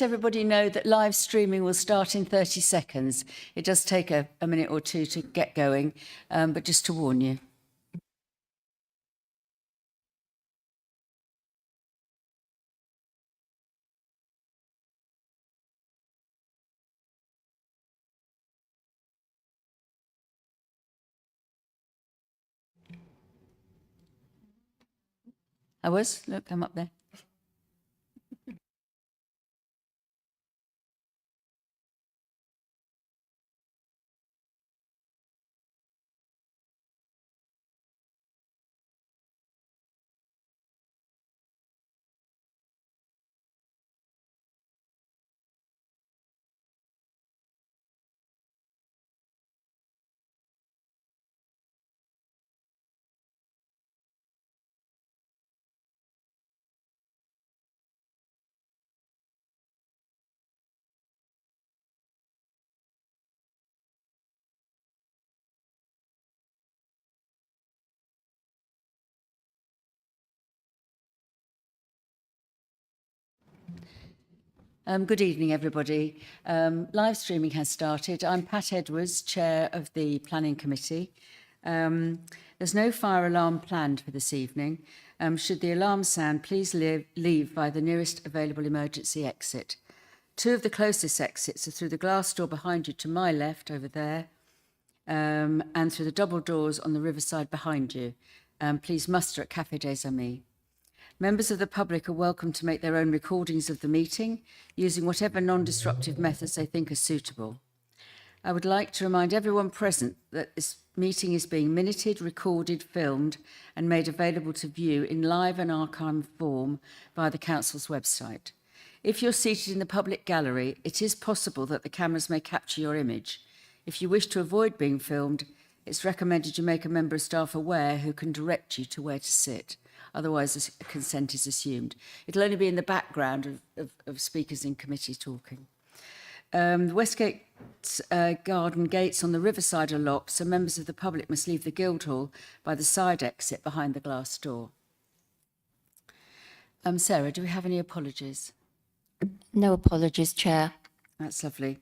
let everybody know that live streaming will start in 30 seconds. It does take a minute or two to get going, but just to warn you. Look, I'm up there. Good evening, everybody. Live streaming has started. I'm Pat Edwards, Chair of the Planning Committee. There's no fire alarm planned for this evening. Should the alarm sound, please leave by the nearest available emergency exit. Two of the closest exits are through the glass door behind you to my left, over there, and through the double doors on the riverside behind you. Please muster at Café des Amis. Members of the public are welcome to make their own recordings of the meeting using whatever non-disruptive methods they think are suitable. I would like to remind everyone present that this meeting is being minuted, recorded, filmed and made available to view in live and archive form via the Council's website. If you're seated in the public gallery, it is possible that the cameras may capture your image. If you wish to avoid being filmed, it's recommended you make a member of staff aware who can direct you to where to sit. Otherwise, consent is assumed. It'll only be in the background of speakers in committee talking. The Westgate garden gates on the riverside are locked, so members of the public must leave the Guildhall by the side exit behind the glass door. Sarah, do we have any apologies? No apologies, Chair. That's lovely.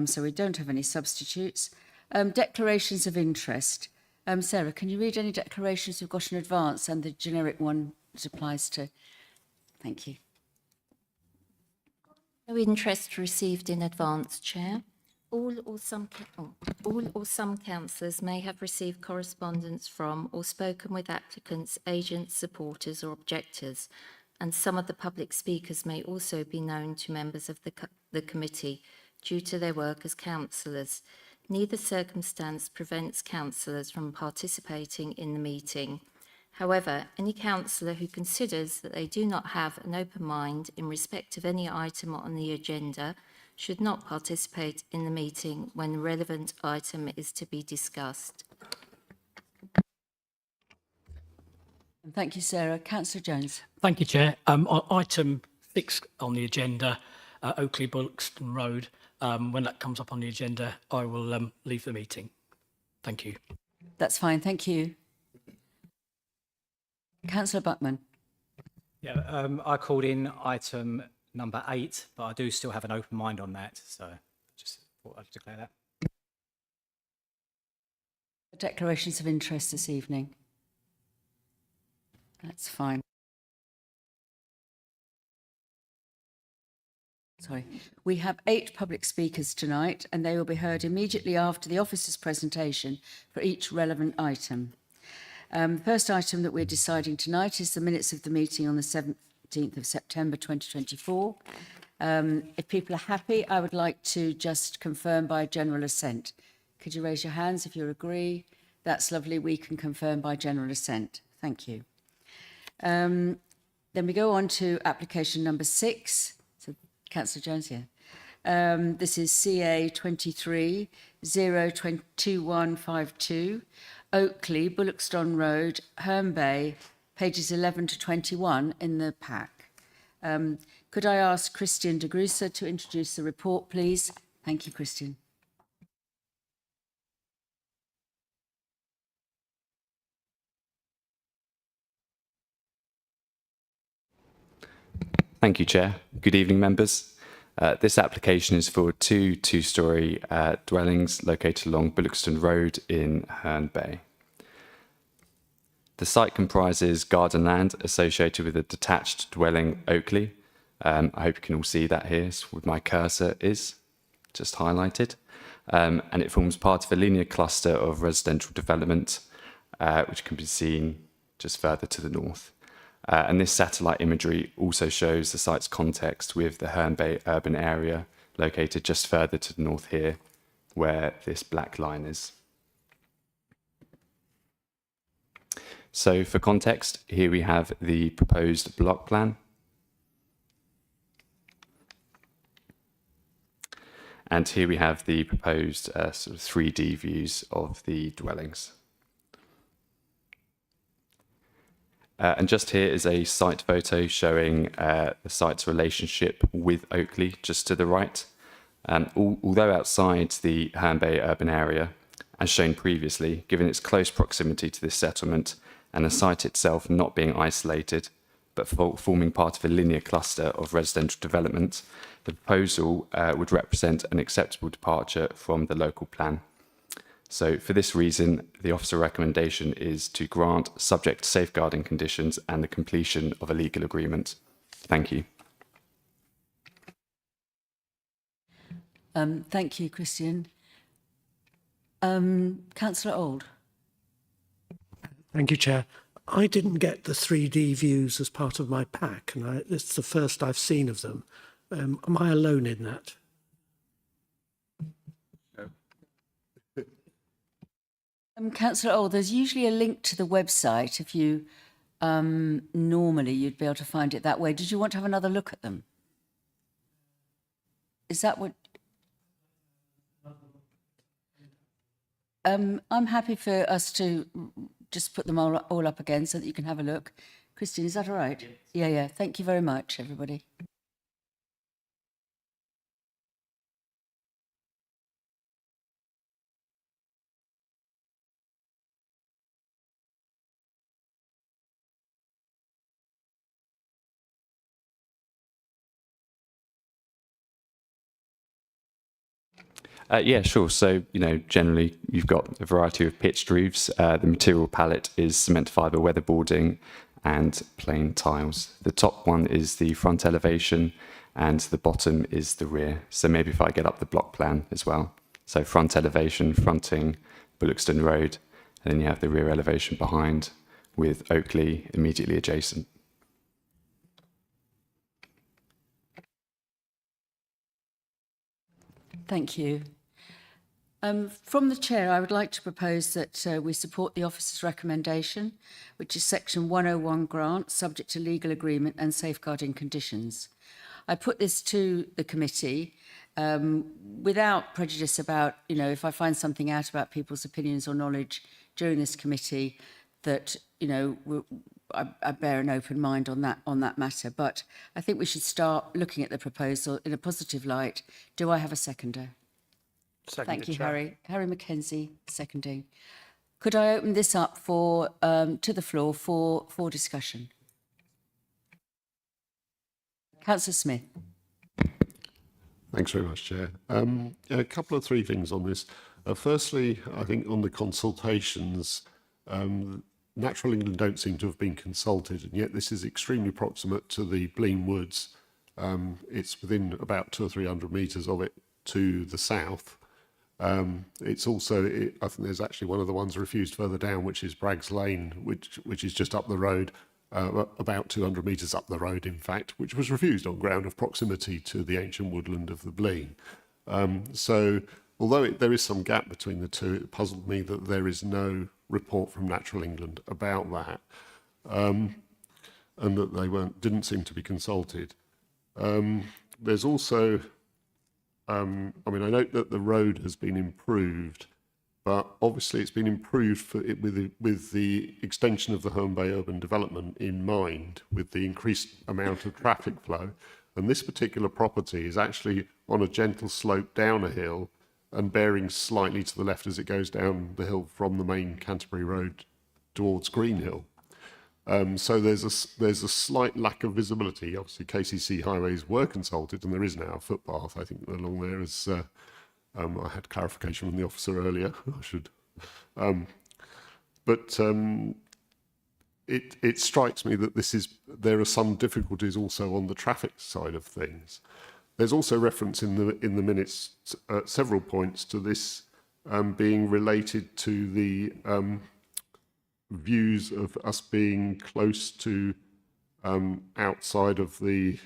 So we don't have any substitutes. Declarations of interest. Sarah, can you read any declarations we've got in advance and the generic one that applies to? Thank you. No interest received in advance, Chair. All or some councillors may have received correspondence from or spoken with applicants, agents, supporters or objectors, and some of the public speakers may also be known to members of the committee due to their work as councillors. Neither circumstance prevents councillors from participating in the meeting. However, any councillor who considers that they do not have an open mind in respect of any item on the agenda should not participate in the meeting when the relevant item is to be discussed. Thank you, Sarah. Councillor Jones. Thank you, Chair. On item 6 on the agenda, Oakley Buxton Road, when that comes up on the agenda, I will leave the meeting. Thank you. That's fine. Thank you. Councillor Buckman. Yeah, I called in item number 8, but I do still have an open mind on that, so just thought I'd declare that. Declarations of interest this evening. That's fine. Sorry. We have 8 public speakers tonight, and they will be heard immediately after the officer's presentation for each relevant item. The first item that we're deciding tonight is the minutes of the meeting on the 17th of September 2024. If people are happy, I would like to just confirm by general assent. Could you raise your hands if you agree? That's lovely. We can confirm by general assent. Thank you. Then we go on to application number 6. So, Councillor Jones here. This is CA 23-02152, Oakley, Bullockstone Road, Herne Bay, pages 11 to 21 in the pack. Could I ask Christian de Grusa to introduce the report, please? Thank you, Christian. Thank you, Chair. Good evening, members. This application is for two-storey dwellings located along Bullockston Road in Herne Bay. The site comprises garden land associated with a detached dwelling, Oakley. I hope you can all see that here, where my cursor is just highlighted. And it forms part of a linear cluster of residential development, which can be seen just further to the north. And this satellite imagery also shows the site's context with the Herne Bay urban area located just further to the north here, where this black line is. So for context, here we have the proposed block plan. And here we have the proposed sort of 3D views of the dwellings. And just here is a site photo showing the site's relationship with Oakley, just to the right. Although outside the Herne Bay urban area, as shown previously, given its close proximity to this settlement and the site itself not being isolated, but forming part of a linear cluster of residential development, the proposal would represent an acceptable departure from the local plan. So for this reason, the officer recommendation is to grant subject to safeguarding conditions and the completion of a legal agreement. Thank you. Thank you, Christian. Councillor Auld. Thank you, Chair. I didn't get the 3D views as part of my pack, and it's the first I've seen of them. Am I alone in that? Councillor Auld, there's usually a link to the website. If you normally you'd be able to find it that way. Did you want to have another look at them? Is that what? I'm happy for us to just put them all up again so that you can have a look. Christian, is that all right? Yes. Yeah. Thank you very much, everybody. Yeah, sure. So, generally you've got a variety of pitched roofs. The material palette is cement fibre weatherboarding and plain tiles. The top one is the front elevation and the bottom is the rear. So maybe if I get up the block plan as well. So front elevation, fronting Bullockston Road, and then you have the rear elevation behind with Oakley immediately adjacent. Thank you. From the chair, I would like to propose that we support the officer's recommendation, which is section 101 grant, subject to legal agreement and safeguarding conditions. I put this to the committee without prejudice about, if I find something out about people's opinions or knowledge during this committee that, I bear an open mind on that matter. But I think we should start looking at the proposal in a positive light. Do I have a seconder? Thank you, Harry. Harry Mackenzie, seconding. Could I open this up for to the floor for discussion? Councillor Smith. Thanks very much, Chair. A couple of three things on this. Firstly, I think on the consultations, Natural England don't seem to have been consulted, and yet this is extremely proximate to the Blean Woods. It's within about 200 or 300 metres of it to the south. It's also, I think there's actually one of the ones refused further down, which is Braggs Lane, which is just up the road, about 200 metres up the road, in fact, which was refused on ground of proximity to the ancient woodland of the Blean. So, although there is some gap between the two, it puzzled me that there is no report from Natural England about that, and that they didn't seem to be consulted. There's also, I note that the road has been improved, but obviously it's been improved with the extension of the Herne Bay urban development in mind, with the increased amount of traffic flow. And this particular property is actually on a gentle slope down a hill and bearing slightly to the left as it goes down the hill from the main Canterbury Road towards Greenhill. So there's a slight lack of visibility. Obviously, KCC highways were consulted, and there is now a footpath, I think, along there. As I had clarification from the officer earlier. I should, but it strikes me that there are some difficulties also on the traffic side of things. There's also reference in the minutes at several points to this being related to the views of us being close to outside of the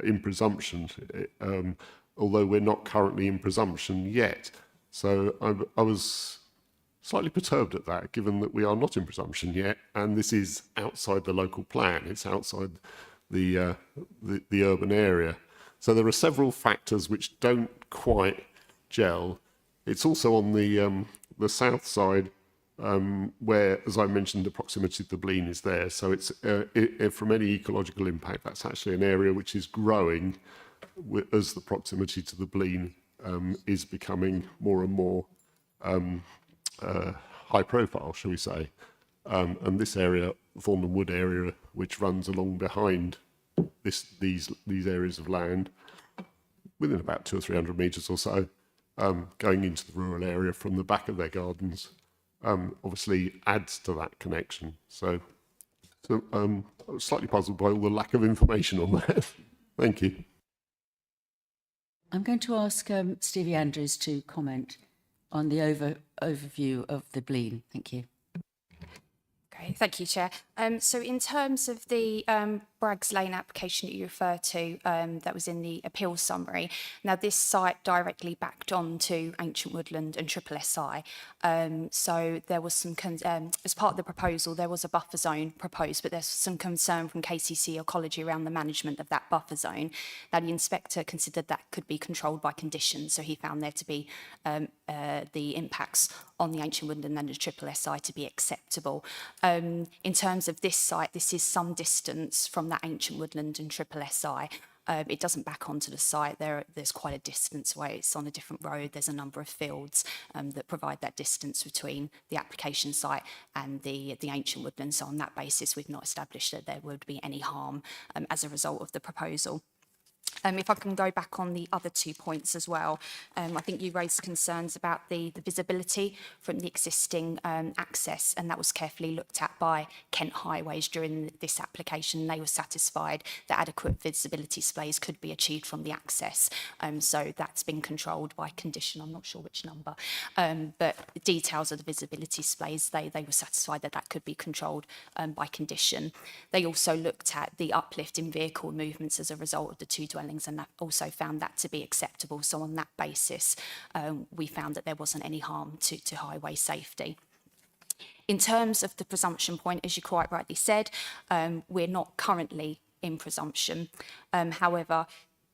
in presumption, although we're not currently in presumption yet. So I was slightly perturbed at that, given that we are not in presumption yet, and this is outside the local plan. It's outside the urban area. So there are several factors which don't quite gel. It's also on the south side, where, as I mentioned, the proximity to the Blean is there. So it's from any ecological impact, that's actually an area which is growing as the proximity to the Blean is becoming more and more high profile, shall we say. And this area, Thornton Wood area, which runs along behind these areas of land, within about 200 or 300 metres or so, going into the rural area from the back of their gardens, obviously adds to that connection. So I was slightly puzzled by all the lack of information on that. Thank you. I'm going to ask Stevie Andrews to comment on the overview of the Blean. Thank you. Okay, thank you, Chair. So in terms of the Braggs Lane application that you referred to, that was in the appeal summary, now this site directly backed onto Ancient Woodland and Triple SI. So there was some, as part of the proposal, there was a buffer zone proposed, but there's some concern from KCC Ecology around the management of that buffer zone. Now the inspector considered that could be controlled by conditions, so he found there to be the impacts on the Ancient Woodland and the Triple SI to be acceptable. In terms of this site, this is some distance from that Ancient Woodland and Triple SI. It doesn't back onto the site. There's quite a distance away. It's on a different road. There's a number of fields that provide that distance between the application site and the Ancient Woodland. So on that basis, we've not established that there would be any harm as a result of the proposal. If I can go back on the other 2 points as well, I think you raised concerns about the visibility from the existing access, and that was carefully looked at by Kent Highways during this application. They were satisfied that adequate visibility displays could be achieved from the access. So that's been controlled by condition. I'm not sure which number, but the details of the visibility displays, they were satisfied that that could be controlled by condition. They also looked at the uplift in vehicle movements as a result of the two dwellings, and that also found that to be acceptable. So on that basis, we found that there wasn't any harm to highway safety. In terms of the presumption point, as you quite rightly said, we're not currently in presumption. However,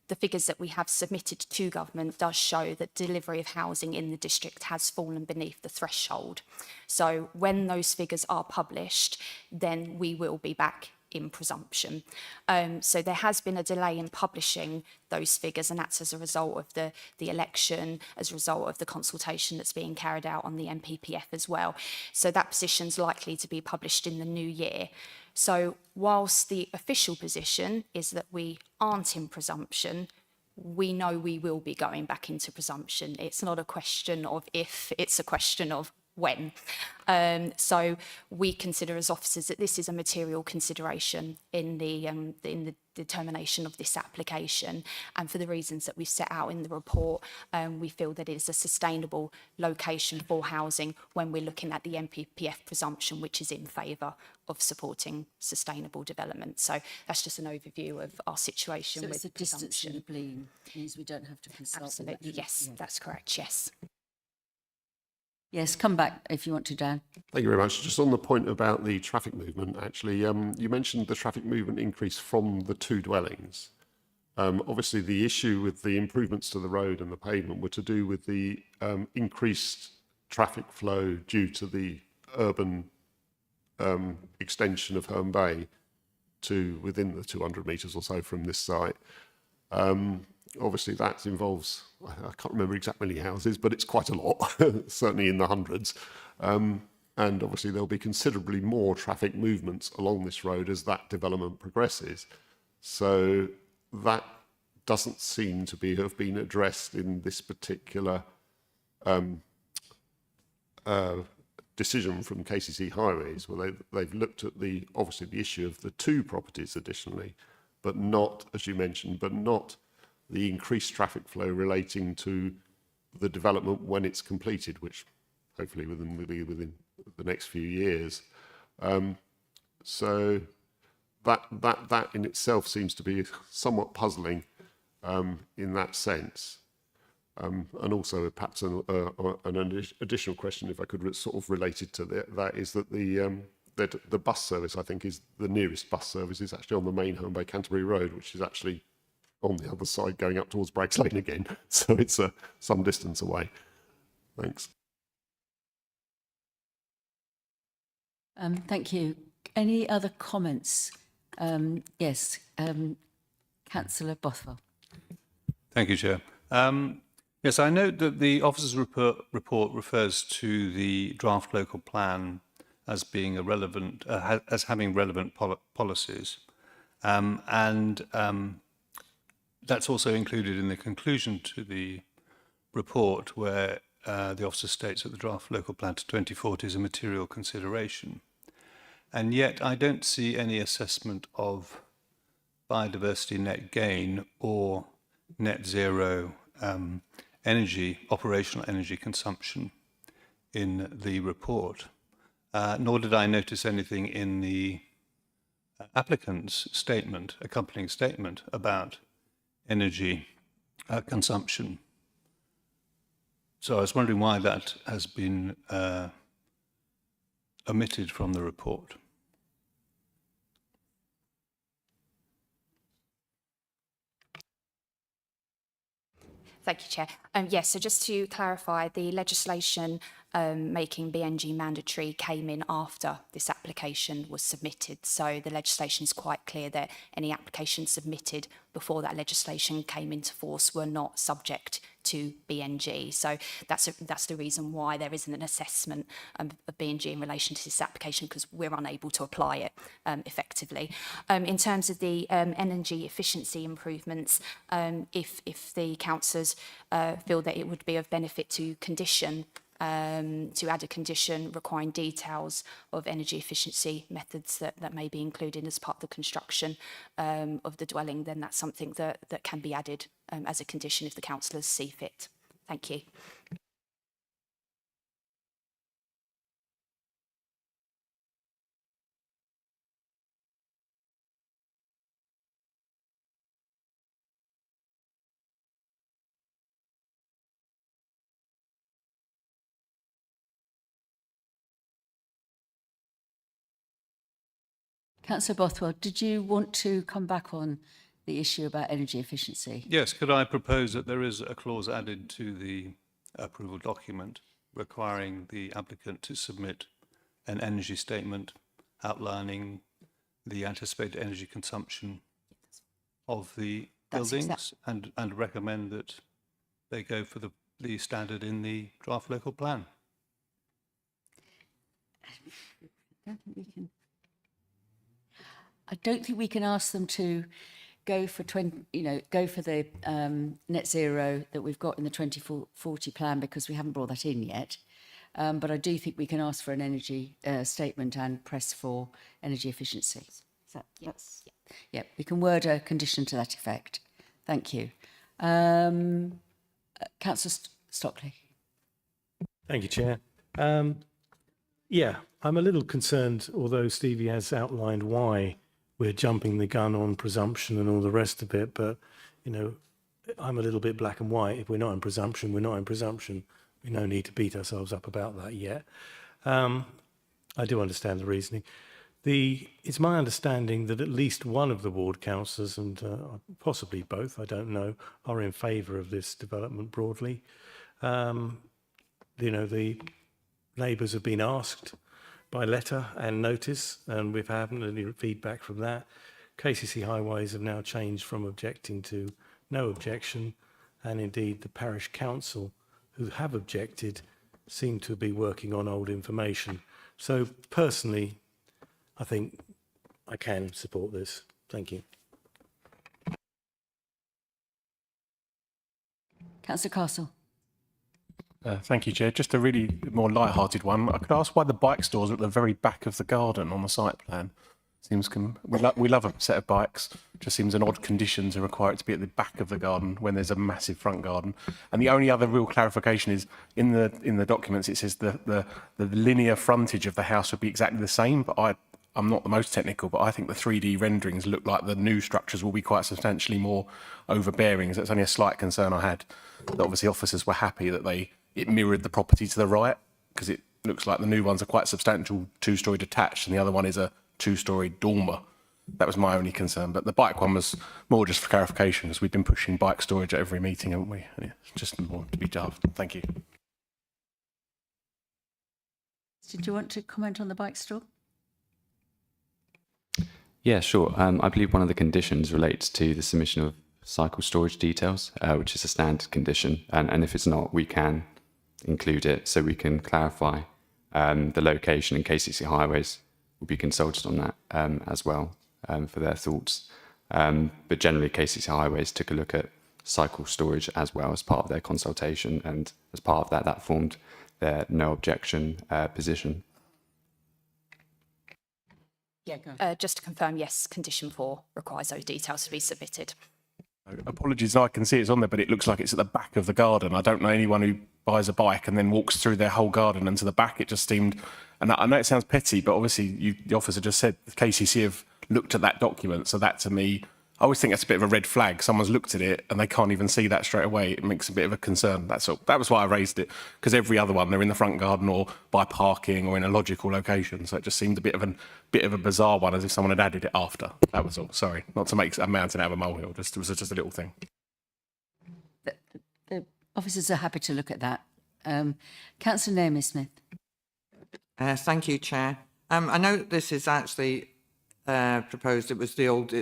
the figures that we have submitted to government does show that delivery of housing in the district has fallen beneath the threshold. So when those figures are published, then we will be back in presumption. So there has been a delay in publishing those figures, and that's as a result of the election, as a result of the consultation that's being carried out on the NPPF as well. So that position's likely to be published in the new year. So whilst the official position is that we aren't in presumption, we know we will be going back into presumption. It's not a question of if, it's a question of when. So we consider as officers that this is a material consideration in the determination of this application, and for the reasons that we've set out in the report, we feel that it is a sustainable location for housing when we're looking at the NPPF presumption, which is in favour of supporting sustainable development. So that's just an overview of our situation So with it's a distance from the presumption. Blean. Means we don't have to consult. the Absolutely, natural- yes, yeah. that's correct, yes. Yes, come back if you want to, Dan. Thank you very much. Just on the point about the traffic movement, actually, you mentioned the traffic movement increase from the two dwellings. Obviously, the issue with the improvements to the road and the pavement were to do with the increased traffic flow due to the urban extension of Herne Bay to within the 200 metres or so from this site. Obviously, that involves, I can't remember exactly how many houses, but it's quite a lot, certainly in the hundreds. and obviously there'll be considerably more traffic movements along this road as that development progresses. So that doesn't seem to have been addressed in this particular decision from KCC Highways, where they've looked at obviously the issue of the 2 properties additionally, but not, as you mentioned, but not the increased traffic flow relating to the development when it's completed, which hopefully will be within the next few years. So that in itself seems to be somewhat puzzling in that sense. And also perhaps an additional question, if I could, sort of related to that, is that the bus service, I think, is the nearest bus service is actually on the main Herne Bay Canterbury Road, which is actually on the other side going up towards Braggs Lane again. So it's some distance away. Thanks. Thank you. Any other comments? Yes, Councillor Bothwell. Thank you, Chair. Yes, I note that the officer's report refers to the draft local plan as being as having relevant policies, and that's also included in the conclusion to the report, where the officer states that the draft local plan to 2040 is a material consideration, and yet I don't see any assessment of biodiversity net gain or net zero operational energy consumption in the report, nor did I notice anything in the applicant's accompanying statement about energy consumption. So I was wondering why that has been omitted from the report. Thank you, Chair. Yes, so just to clarify, the legislation making BNG mandatory came in after this application was submitted. So the legislation is quite clear that any applications submitted before that legislation came into force were not subject to BNG. So that's the reason why there isn't an assessment of BNG in relation to this application, because we're unable to apply it effectively. In terms of the energy efficiency improvements, if the councillors feel that it would be of benefit to add a condition requiring details of energy efficiency methods that may be included as part of the construction of the dwelling, then that's something that can be added as a condition if the councillors see fit. Thank you. Councillor Bothwell, did you want to come back on the issue about energy efficiency? Yes, could I propose that there is a clause added to the approval document requiring the applicant to submit an energy statement outlining the anticipated energy consumption of the buildings and recommend that they go for the standard in the draft local plan? I don't think we can ask them to go for the net zero that we've got in the 2040 plan, because we haven't brought that in yet. But I do think we can ask for an energy statement and press for energy efficiency. Yes. Yeah, we can word a condition to that effect. Thank you. Councillor Stockley. Thank you, Chair. Yeah, I'm a little concerned, although Stevie has outlined why we're jumping the gun on presumption and all the rest of it, but, you know, I'm a little bit black and white. If we're not in presumption, we're not in presumption. We no need to beat ourselves up about that yet. I do understand the reasoning. It's my understanding that at least one of the ward councillors, and possibly both, I don't know, are in favour of this development broadly. You know, the neighbours have been asked by letter and notice, and we've had any feedback from that. KCC Highways have now changed from objecting to no objection, and indeed the parish council, who have objected, seem to be working on old information. So personally, I think I can support this. Thank you. Councillor Castle. Thank you, Chair. Just a really more light-hearted one. I could ask why the bike stores are at the very back of the garden on the site plan. Seems we love a set of bikes. Just seems an odd condition to require it to be at the back of the garden when there's a massive front garden. And the only other real clarification is in the documents it says the linear frontage of the house would be exactly the same. But I'm not the most technical, but I think the 3D renderings look like the new structures will be quite substantially more overbearing. So it's only a slight concern I had. That obviously officers were happy that it mirrored the property to the right, because it looks like the new ones are quite substantial, 2-storey detached, and the other one is a 2-storey dormer. That was my only concern. But the bike one was more just for clarification, as we've been pushing bike storage at every meeting, haven't we? Yeah, just more to be daft. Thank you. Did you want to comment on the bike store? Yeah, sure. I believe one of the conditions relates to the submission of cycle storage details, which is a standard condition. And if it's not, we can include it so we can clarify the location, and KCC Highways will be consulted on that as well for their thoughts. But generally, KCC Highways took a look at cycle storage as well as part of their consultation, and as part of that formed their no objection position. Yeah, go on. Just to confirm, yes, condition 4 requires those details to be submitted. Apologies, I can see it's on there, but it looks like it's at the back of the garden. I don't know anyone who buys a bike and then walks through their whole garden and to the back. It just seemed, and I know it sounds petty, but obviously the officer just said the KCC have looked at that document. So that to me, I always think that's a bit of a red flag. Someone's looked at it and they can't even see that straight away. It makes a bit of a concern. That's all. That was why I raised it, because every other one, they're in the front garden or by parking or in a logical location. So it just seemed a bit of a bizarre one, as if someone had added it after. That was all. Sorry, not to make a mountain out of a molehill. It was just a little thing. The officers are happy to look at that. Councillor Naomi Smith. Thank you, Chair. I know this is actually proposed. It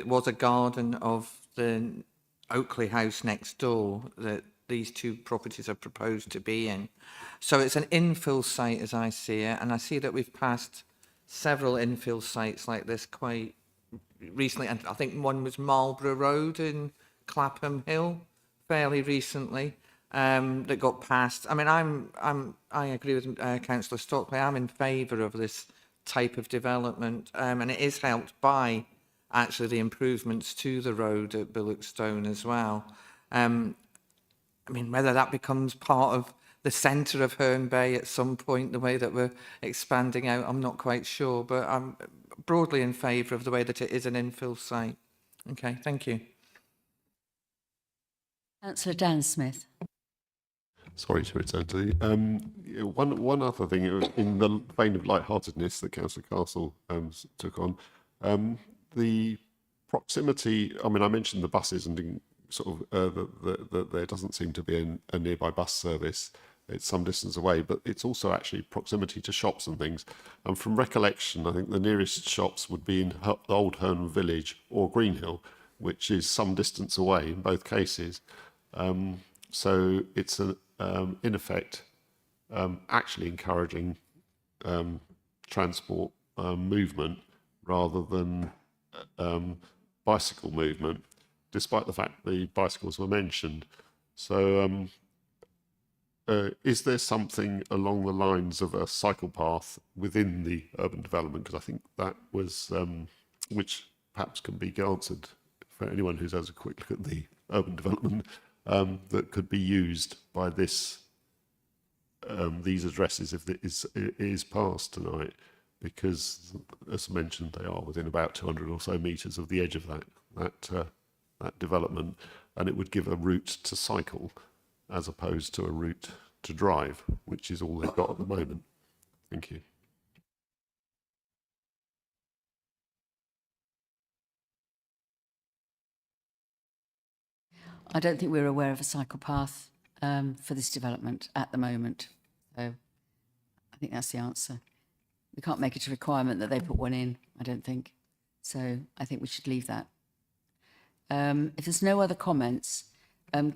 was a garden of the Oakley house next door that these two properties are proposed to be in. So it's an infill site as I see it, and I see that we've passed several infill sites like this quite recently, and I think one was Marlborough Road in Clapham Hill fairly recently. That got passed. I mean, I agree with Councillor Stockley. I'm in favour of this type of development, and it is helped by actually the improvements to the road at Billockstone as well. I mean, whether that becomes part of the centre of Herne Bay at some point, the way that we're expanding out, I'm not quite sure, but I'm broadly in favour of the way that it is an infill site. Okay, thank you. Councillor Dan Smith. Sorry to return to the one other thing in the vein of lightheartedness that Councillor Castle took on, the proximity. I mean, I mentioned the buses and sort of that there doesn't seem to be a nearby bus service. It's some distance away, but it's also actually proximity to shops and things. And from recollection, I think the nearest shops would be in Old Herne Village or Greenhill, which is some distance away in both cases. So it's in effect actually encouraging transport movement rather than bicycle movement, despite the fact the bicycles were mentioned. So is there something along the lines of a cycle path within the urban development? Because I think that was, which perhaps can be answered for anyone who has a quick look at the urban development, that could be used by this these addresses if it is passed tonight, because as mentioned, they are within about 200 or so metres of the edge of that development, and it would give a route to cycle as opposed to a route to drive, which is all they've got at the moment. Thank you. I don't think we're aware of a cycle path for this development at the moment. So I think that's the answer. We can't make it a requirement that they put one in, I don't think. So I think we should leave that. If there's no other comments,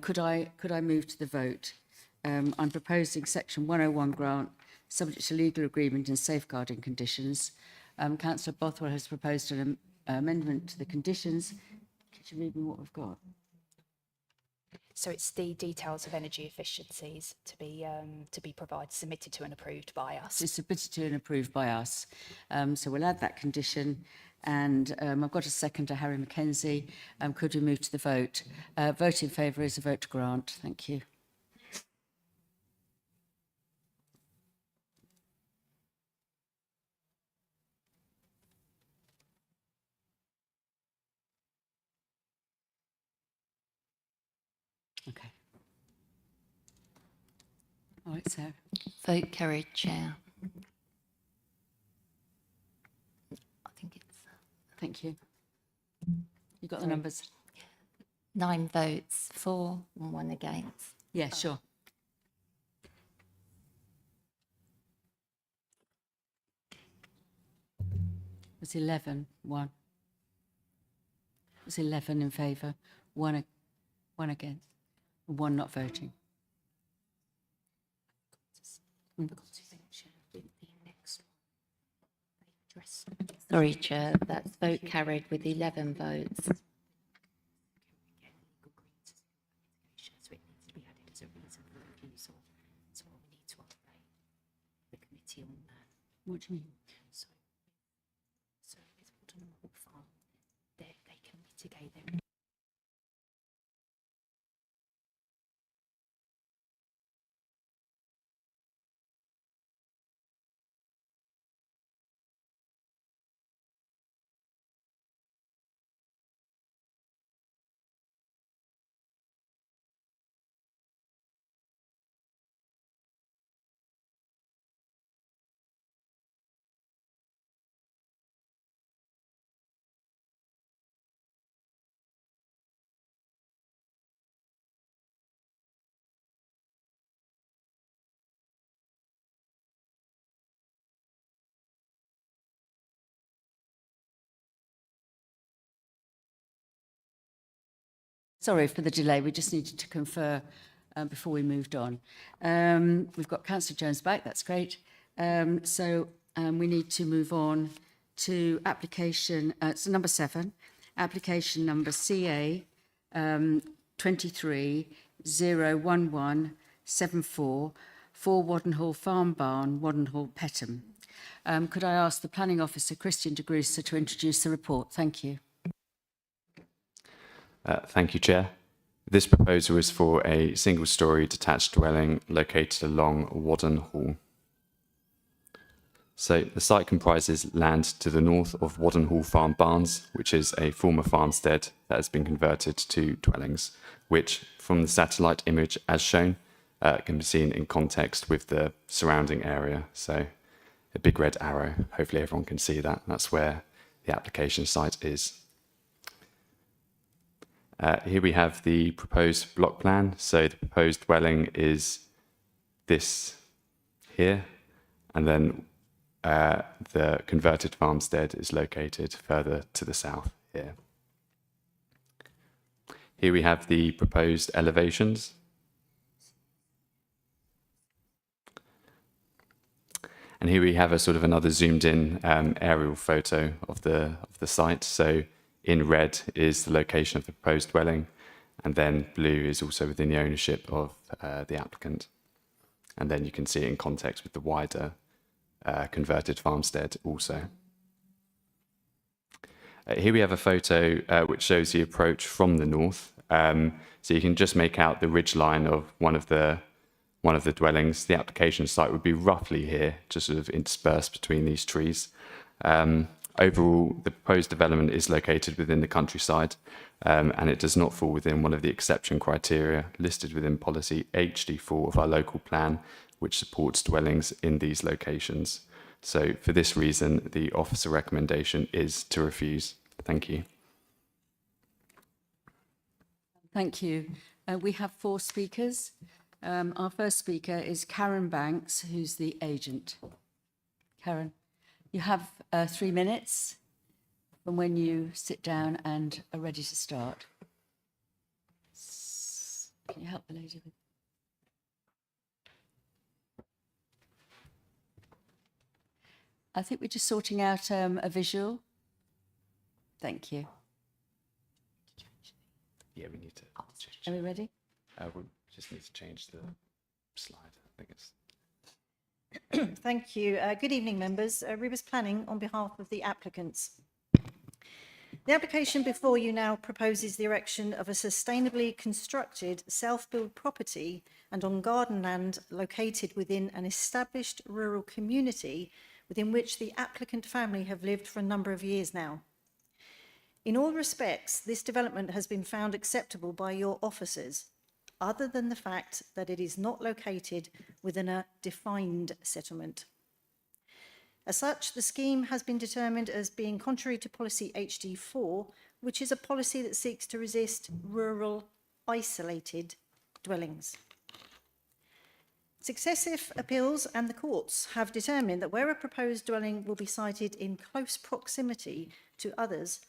could I move to the vote? I'm proposing section 101 grant subject to legal agreement and safeguarding conditions. Councillor Bothwell has proposed an amendment to the conditions. Could you read me what we've got? So it's the details of energy efficiencies to be provided, submitted to and approved by us. It's submitted to and approved by us. So we'll add that condition. And I've got a second to Harry Mackenzie. Could we move to the vote? Vote in favour is a vote to grant. Thank you. Okay. All right, Sarah. Vote carried, Chair. I think it's Thank you. You got the numbers? 9 votes for and 1 against. Yeah, sure. It was 11, 1. It was 11 in favour, 1 against, 1 not voting. Sorry, Chair, that's vote carried with 11 votes. What do you mean? So with Warden Hall Farm, they can mitigate their Sorry for the delay. We just needed to confer before we moved on. We've got Councillor Jones back. That's great. So we need to move on to application. So number 7, application number CA 23-01174 for Waddenhall Farm Barn, Waddenhall, Peckham. Could I ask the Planning Officer, Christian de Gruyser, to introduce the report? Thank you. Thank you, Chair. This proposal is for a single-storey detached dwelling located along Wadden Hall. So the site comprises land to the north of Wadden Hall Farm Barns, which is a former farmstead that has been converted to dwellings, which, from the satellite image as shown, can be seen in context with the surrounding area. So a big red arrow, hopefully everyone can see that. That's where the application site is. Here we have the proposed block plan. So the proposed dwelling is this here, and then the converted farmstead is located further to the south here. Here we have the proposed elevations. And here we have a sort of another zoomed in aerial photo of the site. So in red is the location of the proposed dwelling, and then blue is also within the ownership of the applicant. And then you can see it in context with the wider converted farmstead also. Here we have a photo which shows the approach from the north. So you can just make out the ridge line of one of the dwellings. The application site would be roughly here, just sort of interspersed between these trees. Overall, the proposed development is located within the countryside, and it does not fall within one of the exception criteria listed within policy HD4 of our local plan, which supports dwellings in these locations. So for this reason, the officer recommendation is to refuse. Thank you. Thank you. We have 4 speakers. Our first speaker is Karen Banks, who's the agent. Karen, you have 3 minutes from when you sit down and are ready to start. Can you help the lady with? I think we're just sorting out a visual. Thank you. Yeah, we need to change. Are we ready? We just need to change the slide. I think it's. Thank you. Good evening, members. Rebus Planning on behalf of the applicants. The application before you now proposes the erection of a sustainably constructed self-build property and on garden land located within an established rural community within which the applicant family have lived for a number of years now. In all respects, this development has been found acceptable by your officers, other than the fact that it is not located within a defined settlement. As such, the scheme has been determined as being contrary to policy HD4, which is a policy that seeks to resist rural isolated dwellings. Successive appeals and the courts have determined that where a proposed dwelling will be sited in close proximity to others,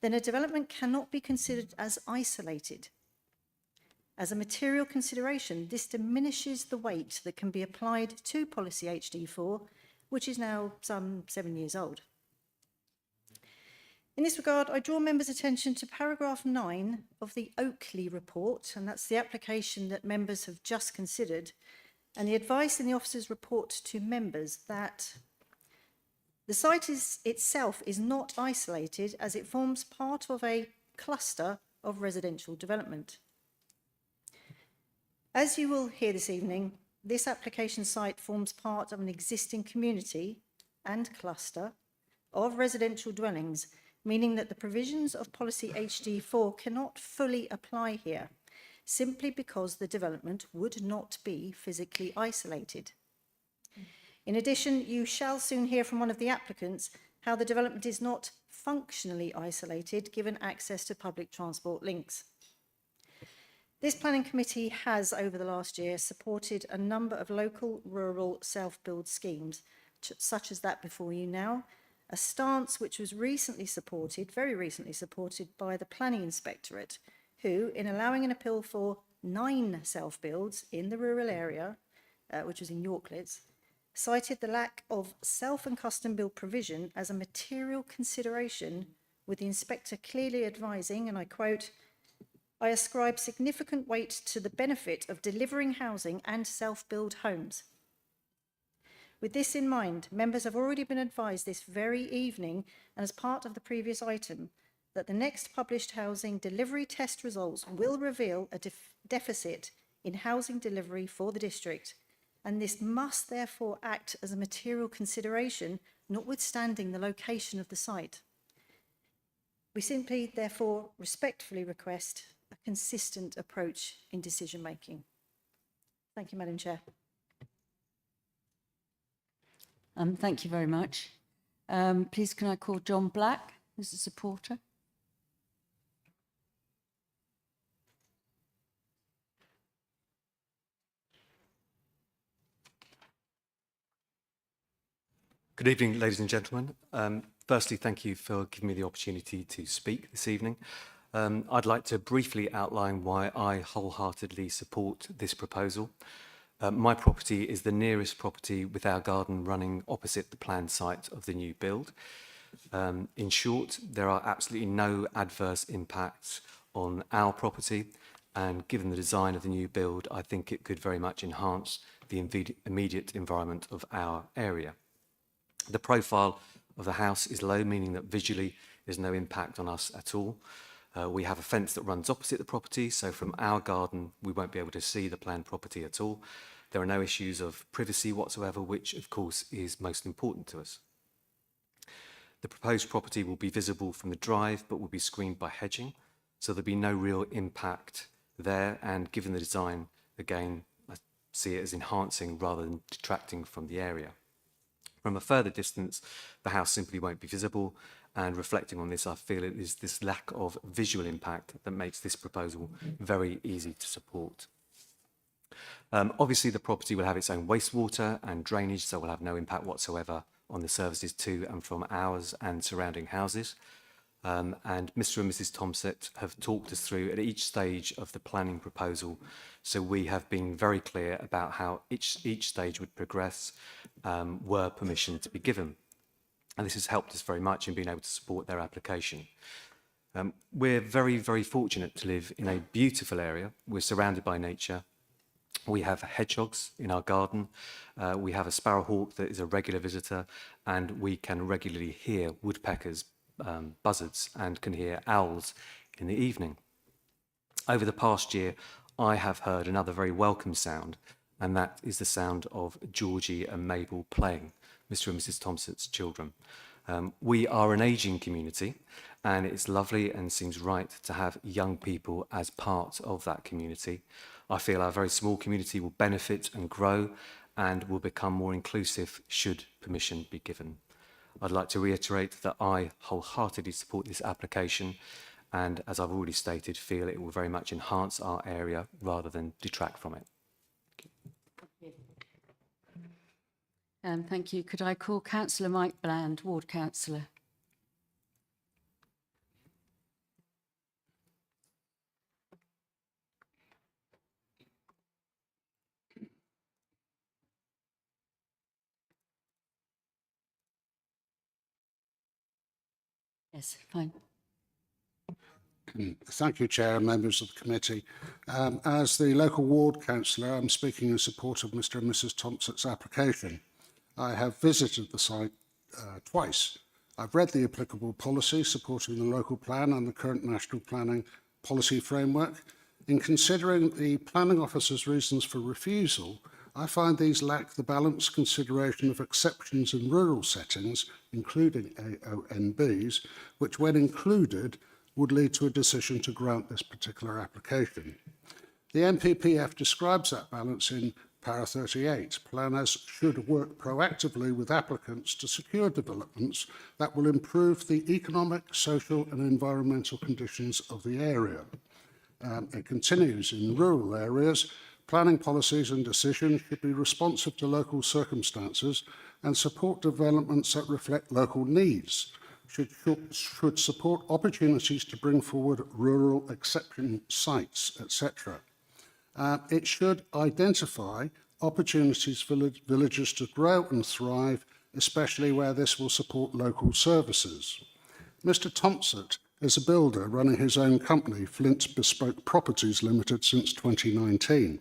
then a development cannot be considered as isolated. As a material consideration, this diminishes the weight that can be applied to policy HD4, which is now some 7 years old. In this regard, I draw members' attention to paragraph 9 of the Oakley report, and that's the application that members have just considered, and the advice in the officer's report to members that the site itself is not isolated as it forms part of a cluster of residential development. As you will hear this evening, this application site forms part of an existing community and cluster of residential dwellings, meaning that the provisions of policy HD4 cannot fully apply here, simply because the development would not be physically isolated. In addition, you shall soon hear from one of the applicants how the development is not functionally isolated given access to public transport links. This planning committee has, over the last year, supported a number of local rural self-build schemes, such as that before you now, a stance which was recently supported, very recently supported by the Planning Inspectorate, who, in allowing an appeal for 9 self-builds in the rural area, which was in Yorklets, cited the lack of self and custom build provision as a material consideration, with the inspector clearly advising, and I quote, "I ascribe significant weight to the benefit of delivering housing and self-build homes." With this in mind, members have already been advised this very evening, and as part of the previous item, that the next published housing delivery test results will reveal a deficit in housing delivery for the district, and this must therefore act as a material consideration, notwithstanding the location of the site. We simply, therefore, respectfully request a consistent approach in decision making. Thank you, Madam Chair. Thank you very much. Please can I call John Black as a supporter? Good evening, ladies and gentlemen. Firstly, thank you for giving me the opportunity to speak this evening. I'd like to briefly outline why I wholeheartedly support this proposal. My property is the nearest property with our garden running opposite the planned site of the new build. In short, there are absolutely no adverse impacts on our property, and given the design of the new build, I think it could very much enhance the immediate environment of our area. The profile of the house is low, meaning that visually there's no impact on us at all. We have a fence that runs opposite the property, so from our garden we won't be able to see the planned property at all. There are no issues of privacy whatsoever, which of course is most important to us. The proposed property will be visible from the drive, but will be screened by hedging, so there'll be no real impact there, and given the design, again, I see it as enhancing rather than detracting from the area. From a further distance, the house simply won't be visible, and reflecting on this, I feel it is this lack of visual impact that makes this proposal very easy to support. Obviously, the property will have its own wastewater and drainage, so will have no impact whatsoever on the services to and from ours and surrounding houses. And Mr. and Mrs. Thomsett have talked us through at each stage of the planning proposal, so we have been very clear about how each stage would progress were permission to be given. and this has helped us very much in being able to support their application. We're very, very fortunate to live in a beautiful area. We're surrounded by nature. We have hedgehogs in our garden. We have a sparrowhawk that is a regular visitor, and we can regularly hear woodpeckers, buzzards, and can hear owls in the evening. Over the past year, I have heard another very welcome sound, and that is the sound of Georgie and Mabel playing, Mr. and Mrs. Thompson's children. We are an ageing community, and it's lovely and seems right to have young people as part of that community. I feel our very small community will benefit and grow and will become more inclusive should permission be given. I'd like to reiterate that I wholeheartedly support this application, and as I've already stated, feel it will very much enhance our area rather than detract from it. Thank you. Could I call Councillor Mike Bland, Ward Councillor? Yes, fine. Thank you, Chair and members of the committee. As the local ward councillor, I'm speaking in support of Mr and Mrs Thompson's application. I have visited the site twice. I've read the applicable policy supporting the local plan and the current national planning policy framework. In considering the planning officer's reasons for refusal, I find these lack the balanced consideration of exceptions in rural settings, including AONBs, which when included would lead to a decision to grant this particular application. The NPPF describes that balance in para 38. Planners should work proactively with applicants to secure developments that will improve the economic, social and environmental conditions of the area. It continues, in rural areas, planning policies and decisions should be responsive to local circumstances and support developments that reflect local needs. Should support opportunities to bring forward rural exception sites, etc. It should identify opportunities for villages to grow and thrive, especially where this will support local services. Mr Thompson is a builder running his own company, Flint Bespoke Properties Limited, since 2019.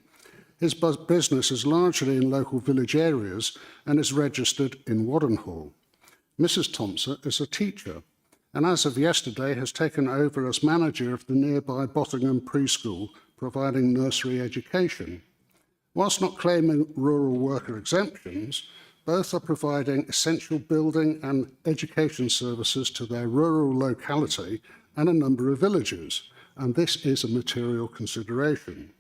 His business is largely in local village areas and is registered in Waddenhall. Mrs Thompson is a teacher and as of yesterday has taken over as manager of the nearby Bottingham Preschool, providing nursery education. Whilst not claiming rural worker exemptions, both are providing essential building and education services to their rural locality and a number of villages, and this is a material consideration.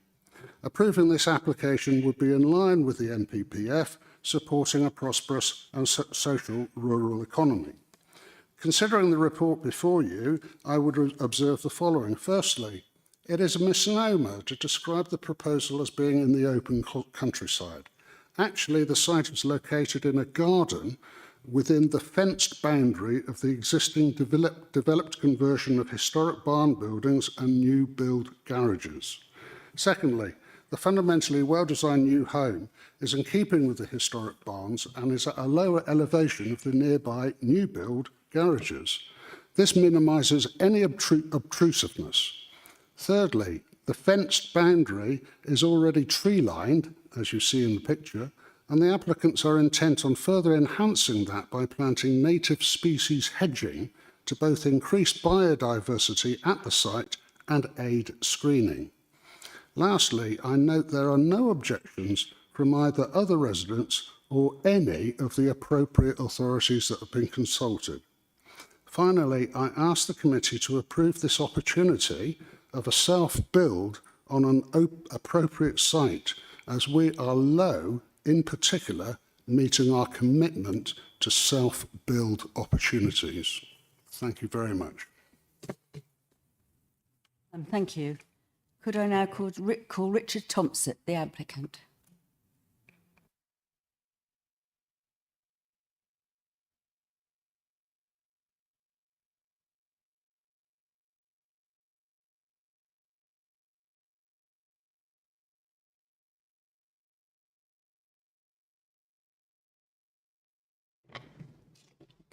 Approving this application would be in line with the NPPF, supporting a prosperous and social rural economy. Considering the report before you, I would observe the following. Firstly, it is a misnomer to describe the proposal as being in the open countryside. Actually, the site is located in a garden within the fenced boundary of the existing developed conversion of historic barn buildings and new build garages. Secondly, the fundamentally well-designed new home is in keeping with the historic barns and is at a lower elevation of the nearby new build garages. This minimises any obtrusiveness. Thirdly, the fenced boundary is already tree-lined, as you see in the picture, and the applicants are intent on further enhancing that by planting native species hedging to both increase biodiversity at the site and aid screening. Lastly, I note there are no objections from either other residents or any of the appropriate authorities that have been consulted. Finally, I ask the committee to approve this opportunity of a self-build on an appropriate site, as we are low, in particular, meeting our commitment to self-build opportunities. Thank you very much. Thank you. Could I now call Richard Thompson, the applicant?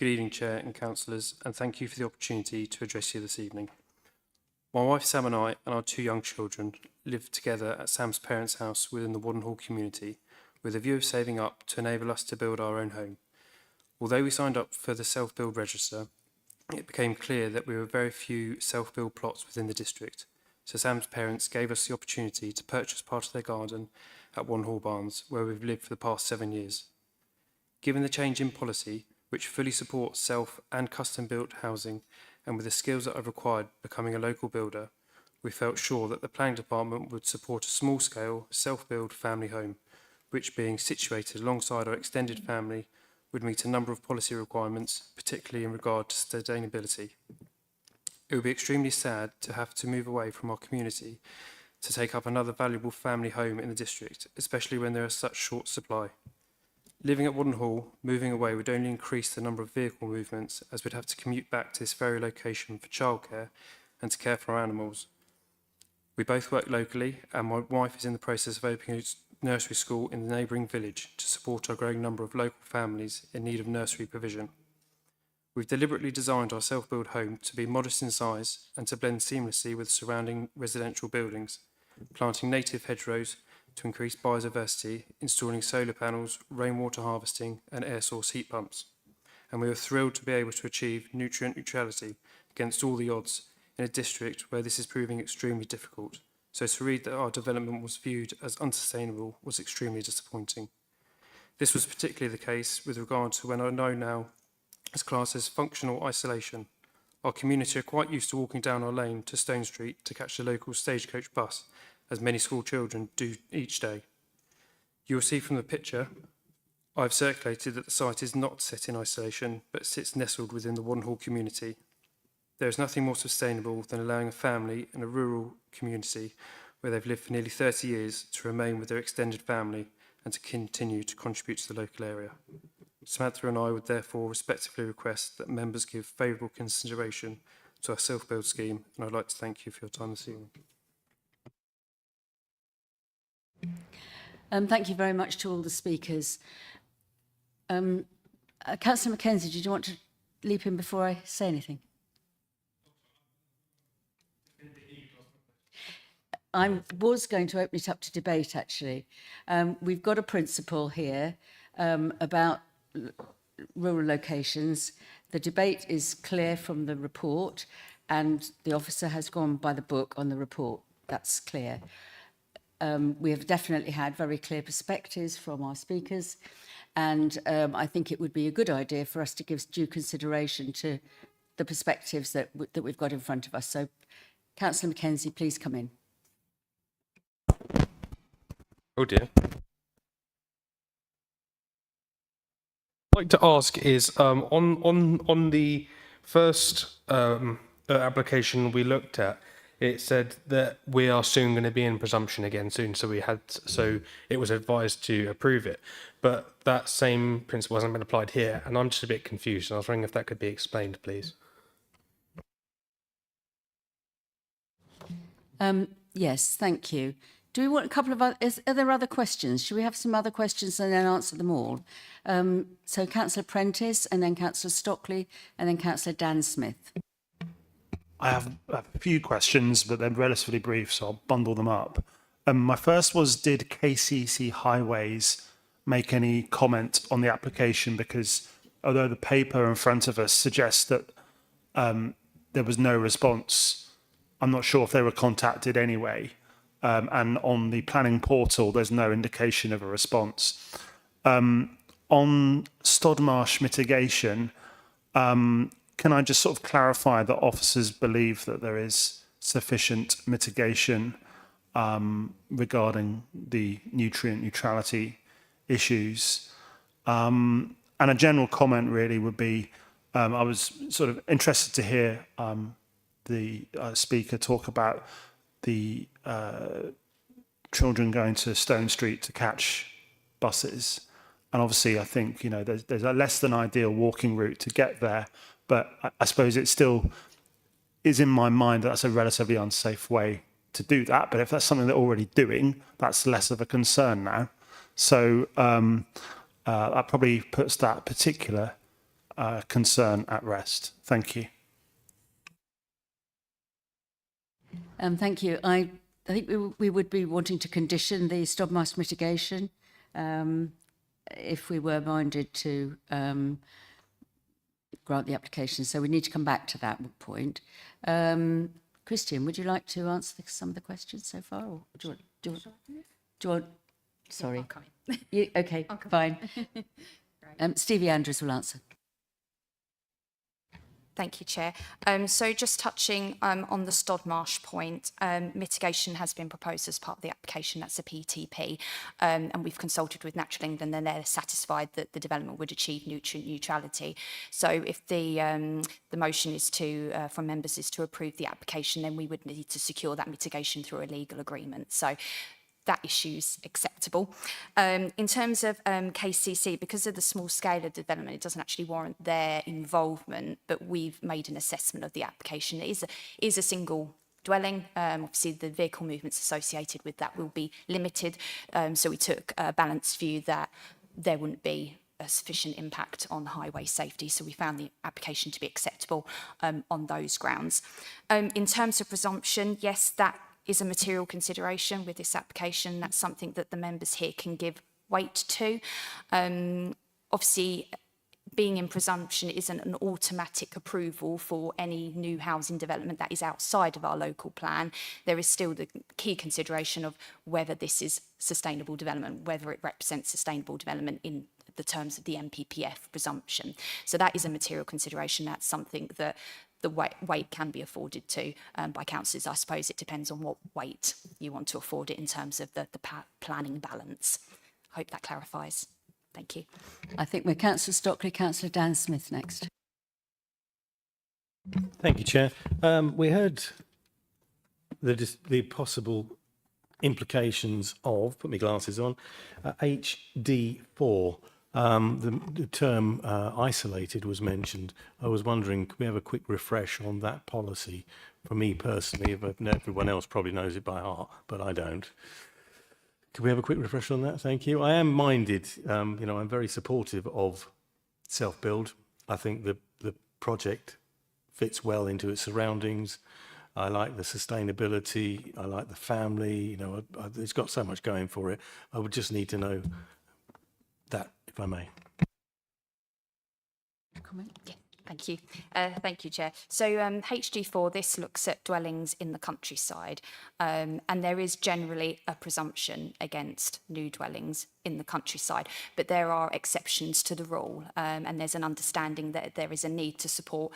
Good evening, Chair and Councillors, and thank you for the opportunity to address you this evening. My wife Sam and I and our 2 young children live together at Sam's parents' house within the Warden Hall community with a view of saving up to enable us to build our own home. Although we signed up for the self-build register, it became clear that we were very few self-build plots within the district, so Sam's parents gave us the opportunity to purchase part of their garden at Warden Hall Barns, where we've lived for the past 7 years. Given the change in policy, which fully supports self and custom-built housing, and with the skills that I've required becoming a local builder, we felt sure that the planning department would support a small-scale, self-build family home, which, being situated alongside our extended family, would meet a number of policy requirements, particularly in regard to sustainability. It would be extremely sad to have to move away from our community to take up another valuable family home in the district, especially when there is such short supply. Living at Warden Hall, moving away would only increase the number of vehicle movements, as we'd have to commute back to this very location for childcare and to care for our animals. We both work locally, and my wife is in the process of opening a nursery school in the neighbouring village to support our growing number of local families in need of nursery provision. We've deliberately designed our self-build home to be modest in size and to blend seamlessly with surrounding residential buildings, planting native hedgerows to increase biodiversity, installing solar panels, rainwater harvesting and air source heat pumps. And we were thrilled to be able to achieve nutrient neutrality against all the odds in a district where this is proving extremely difficult. So to read that our development was viewed as unsustainable was extremely disappointing. This was particularly the case with regard to when I know now as classed as functional isolation. Our community are quite used to walking down our lane to Stone Street to catch the local stagecoach bus, as many school children do each day. You will see from the picture I've circulated that the site is not set in isolation, but sits nestled within the Warden Hall community. There is nothing more sustainable than allowing a family in a rural community where they've lived for nearly 30 years to remain with their extended family and to continue to contribute to the local area. Samantha and I would therefore respectfully request that members give favourable consideration to our self-build scheme, and I'd like to thank you for your time this evening. Thank you very much to all the speakers. Councillor Mackenzie, did you want to leap in before I say anything? I was going to open it up to debate, actually. We've got a principle here about rural locations. The debate is clear from the report, and the officer has gone by the book on the report. That's clear. We have definitely had very clear perspectives from our speakers, and I think it would be a good idea for us to give due consideration to the perspectives that we've got in front of us. So, Councillor Mackenzie, please come in. Oh dear. I'd like to ask is on the first application we looked at, it said that we are soon going to be in presumption again soon, so it was advised to approve it, but that same principle hasn't been applied here, and I'm just a bit confused, and I was wondering if that could be explained, please. Yes, thank you. Do we want a couple of other, are there other questions? Should we have some other questions and then answer them all? So Councillor Prentice, and then Councillor Stockley, and then Councillor Dan Smith. I have a few questions, but they're relatively brief, so I'll bundle them up. My first was, did KCC Highways make any comment on the application? Because although the paper in front of us suggests that there was no response, I'm not sure if they were contacted anyway. And on the planning portal, there's no indication of a response. On Stodmarsh mitigation, can I just sort of clarify that officers believe that there is sufficient mitigation regarding the nutrient neutrality issues? And a general comment really would be, I was sort of interested to hear the speaker talk about the children going to Stone Street to catch buses. And obviously, I think, you know, there's a less than ideal walking route to get there, but I suppose it still is in my mind that that's a relatively unsafe way to do that. But if that's something they're already doing, that's less of a concern now. So that probably puts that particular concern at rest. Thank you. Thank you. I think we would be wanting to condition the Stodmarsh mitigation if we were minded to grant the application. So we need to come back to that point. Christian, would you like to answer some of the questions so far? Or do you want sorry. Okay, fine. Stevie Andrews will answer. Thank you, Chair. So just touching on the Stodmarsh point, mitigation has been proposed as part of the application. That's a PTP, and we've consulted with Natural England, and they're satisfied that the development would achieve nutrient neutrality. So if the motion is from members is to approve the application, then we would need to secure that mitigation through a legal agreement. So that issue's acceptable. In terms of KCC, because of the small scale of development, it doesn't actually warrant their involvement, but we've made an assessment of the application. It is a single dwelling. Obviously, the vehicle movements associated with that will be limited. So we took a balanced view that there wouldn't be a sufficient impact on highway safety. So we found the application to be acceptable on those grounds. In terms of presumption, yes, that is a material consideration with this application. That's something that the members here can give weight to. Obviously, being in presumption isn't an automatic approval for any new housing development that is outside of our local plan. There is still the key consideration of whether this is sustainable development, whether it represents sustainable development in the terms of the NPPF presumption. So that is a material consideration. That's something that the weight can be afforded to by councillors. I suppose it depends on what weight you want to afford it in terms of the planning balance. I hope that clarifies. Thank you. I think we're Councillor Stockley, Councillor Dan Smith next. Thank you, Chair. We heard the possible implications of, put my glasses on, HD4. The term isolated was mentioned. I was wondering, could we have a quick refresh on that policy? For me personally, everyone else probably knows it by heart, but I don't. Could we have a quick refresh on that? Thank you. I am minded, I'm very supportive of self-build. I think the project fits well into its surroundings. I like the sustainability. I like the family. It's got so much going for it. I would just need to know that, if I may. Comment? Yeah, thank you. Thank you, Chair. So HD4, this looks at dwellings in the countryside, and there is generally a presumption against new dwellings in the countryside, but there are exceptions to the rule, and there's an understanding that there is a need to support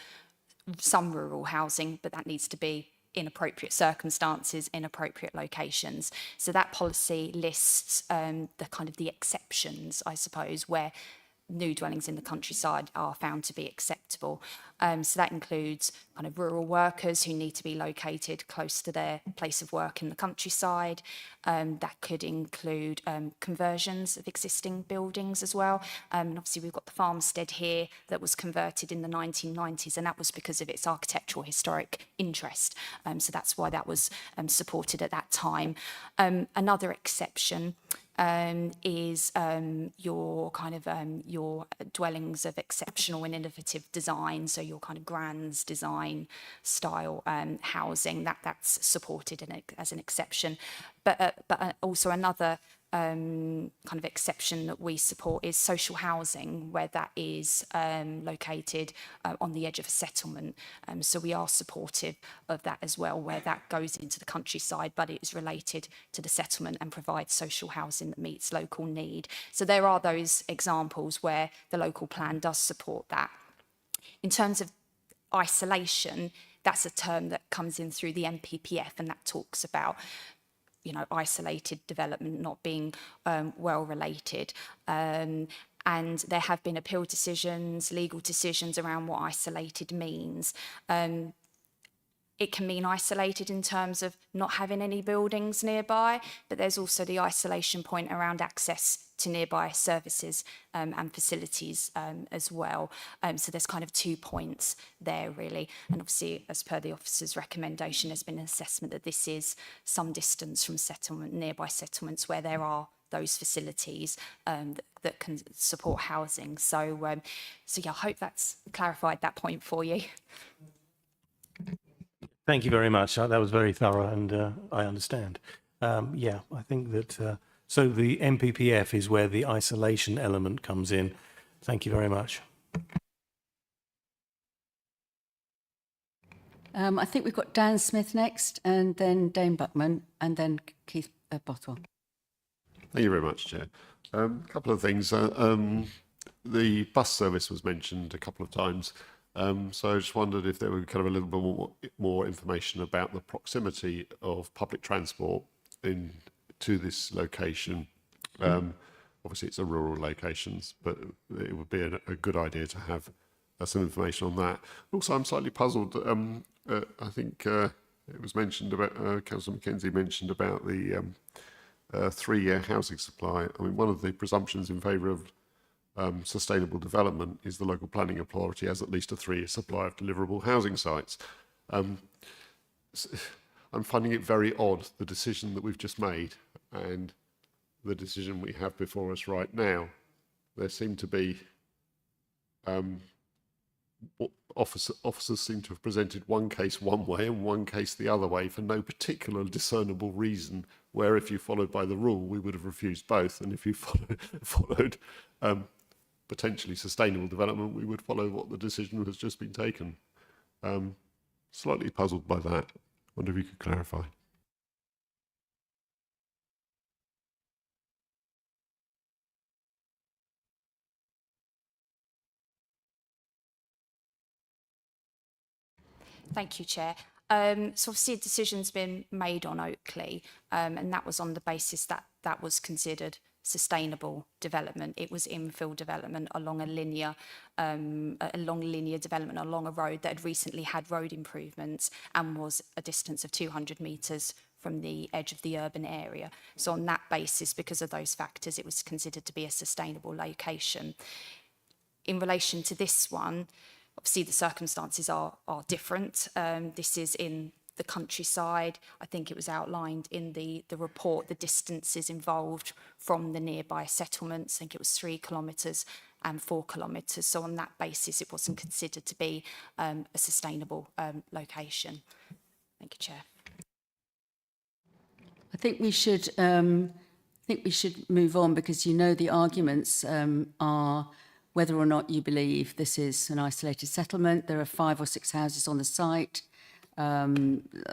some rural housing, but that needs to be in appropriate circumstances, in appropriate locations. So that policy lists the exceptions, I suppose, where new dwellings in the countryside are found to be acceptable. So that includes kind of rural workers who need to be located close to their place of work in the countryside. That could include conversions of existing buildings as well. And obviously we've got the farmstead here that was converted in the 1990s, and that was because of its architectural historic interest. So that's why that was supported at that time. Another exception is your your dwellings of exceptional and innovative design, so your kind of Grands design style housing, that's supported as an exception. But also another kind of exception that we support is social housing, where that is located on the edge of a settlement. So we are supportive of that as well, where that goes into the countryside, but it is related to the settlement and provides social housing that meets local need. So there are those examples where the local plan does support that. In terms of isolation, that's a term that comes in through the NPPF, and that talks about isolated development not being well related. And there have been appeal decisions, legal decisions around what isolated means. It can mean isolated in terms of not having any buildings nearby, but there's also the isolation point around access to nearby services and facilities as well. So there's kind of 2 points there, really. And obviously, as per the officer's recommendation, there's been an assessment that this is some distance from nearby settlements where there are those facilities that that can support housing. So, so yeah, I hope that's clarified that point for you. Thank you very much. That was very thorough, and I understand. Yeah, I think that so the MPPF is where the isolation element comes in. Thank you very much. I think we've got Dan Smith next, and then Dane Buckman, and then Keith Bothwell. Thank you very much, Chair. A couple of things. The bus service was mentioned a couple of times. So I just wondered if there were kind of a little bit more information about the proximity of public transport to this location. Obviously, it's a rural locations, but it would be a good idea to have some information on that. Also, I'm slightly puzzled. I think it was mentioned about, Councillor Mackenzie mentioned about the 3-year housing supply. I mean, one of the presumptions in favour of sustainable development is the local planning authority has at least a 3-year supply of deliverable housing sites. I'm finding it very odd, the decision that we've just made and the decision we have before us right now. There seem to be officers seem to have presented one case one way and one case the other way for no particular discernible reason, where if you followed by the rule, we would have refused both. And if you followed potentially sustainable development, we would follow what the decision has just been taken. Slightly puzzled by that. Wonder if you could clarify. Thank you, Chair. So obviously a decision's been made on Oakley, and that was on the basis that that was considered sustainable development. It was infill development along a linear development along a road that had recently had road improvements and was a distance of 200 metres from the edge of the urban area. So on that basis, because of those factors, it was considered to be a sustainable location. In relation to this one, obviously the circumstances are different. This is in the countryside. I think it was outlined in the report, the distances involved from the nearby settlements. I think it was 3 kilometres and 4 kilometres. So on that basis, it wasn't considered to be a sustainable location. Thank you, Chair. I think we should move on, because you know the arguments are whether or not you believe this is an isolated settlement. There are 5 or 6 houses on the site. I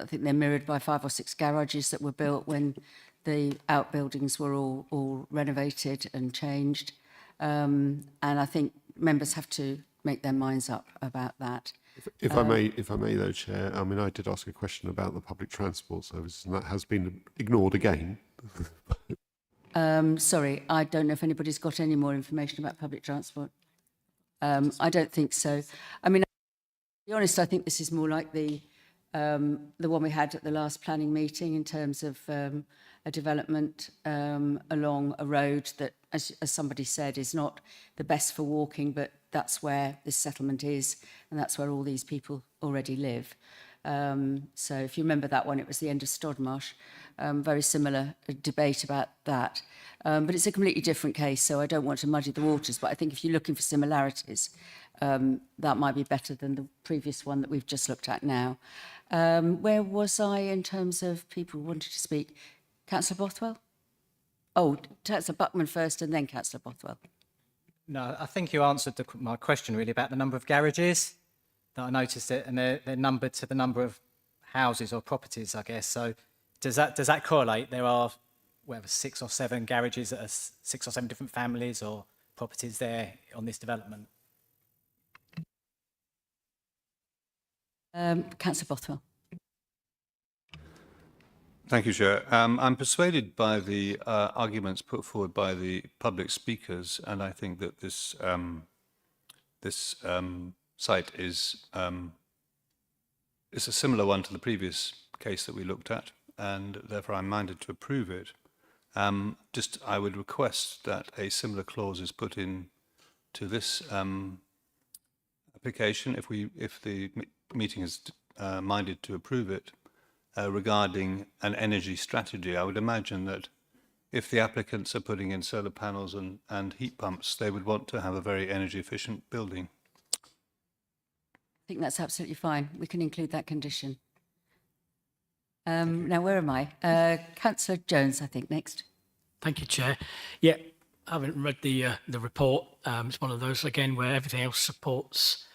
think they're mirrored by 5 or 6 garages that were built when the outbuildings were all renovated and changed. And I think members have to make their minds up about that. If I may though, Chair, I mean, I did ask a question about the public transport service, and that has been ignored again. Sorry, I don't know if anybody's got any more information about public transport. I don't think so. I mean, to be honest, I think this is more like the one we had at the last planning meeting in terms of a development along a road that, as somebody said, is not the best for walking, but that's where this settlement is, and that's where all these people already live. So if you remember that one, it was the end of Stodmarsh. Very similar debate about that. But it's a completely different case, so I don't want to muddy the waters, but I think if you're looking for similarities, that might be better than the previous one that we've just looked at now. Where was I in terms of people who wanted to speak? Councillor Bothwell? Oh, Councillor Buckman first and then Councillor Bothwell. No, I think you answered my question really about the number of garages that I noticed it, and they're numbered to the number of houses or properties, I guess. So does that correlate? There are whatever 6 or 7 garages that are 6 or 7 different families or properties there on this development. Councillor Bothwell. Thank you, Chair. I'm persuaded by the arguments put forward by the public speakers, and I think that this site is a similar one to the previous case that we looked at, and therefore I'm minded to approve it. I would request that a similar clause is put in to this application if the meeting is minded to approve it, regarding an energy strategy. I would imagine that if the applicants are putting in solar panels and heat pumps, they would want to have a very energy efficient building. I think that's absolutely fine. We can include that condition. Now, where am I? Councillor Jones, I think, next. Thank you, Chair. Yeah, I haven't read the report. It's one of those, again, where everything else supports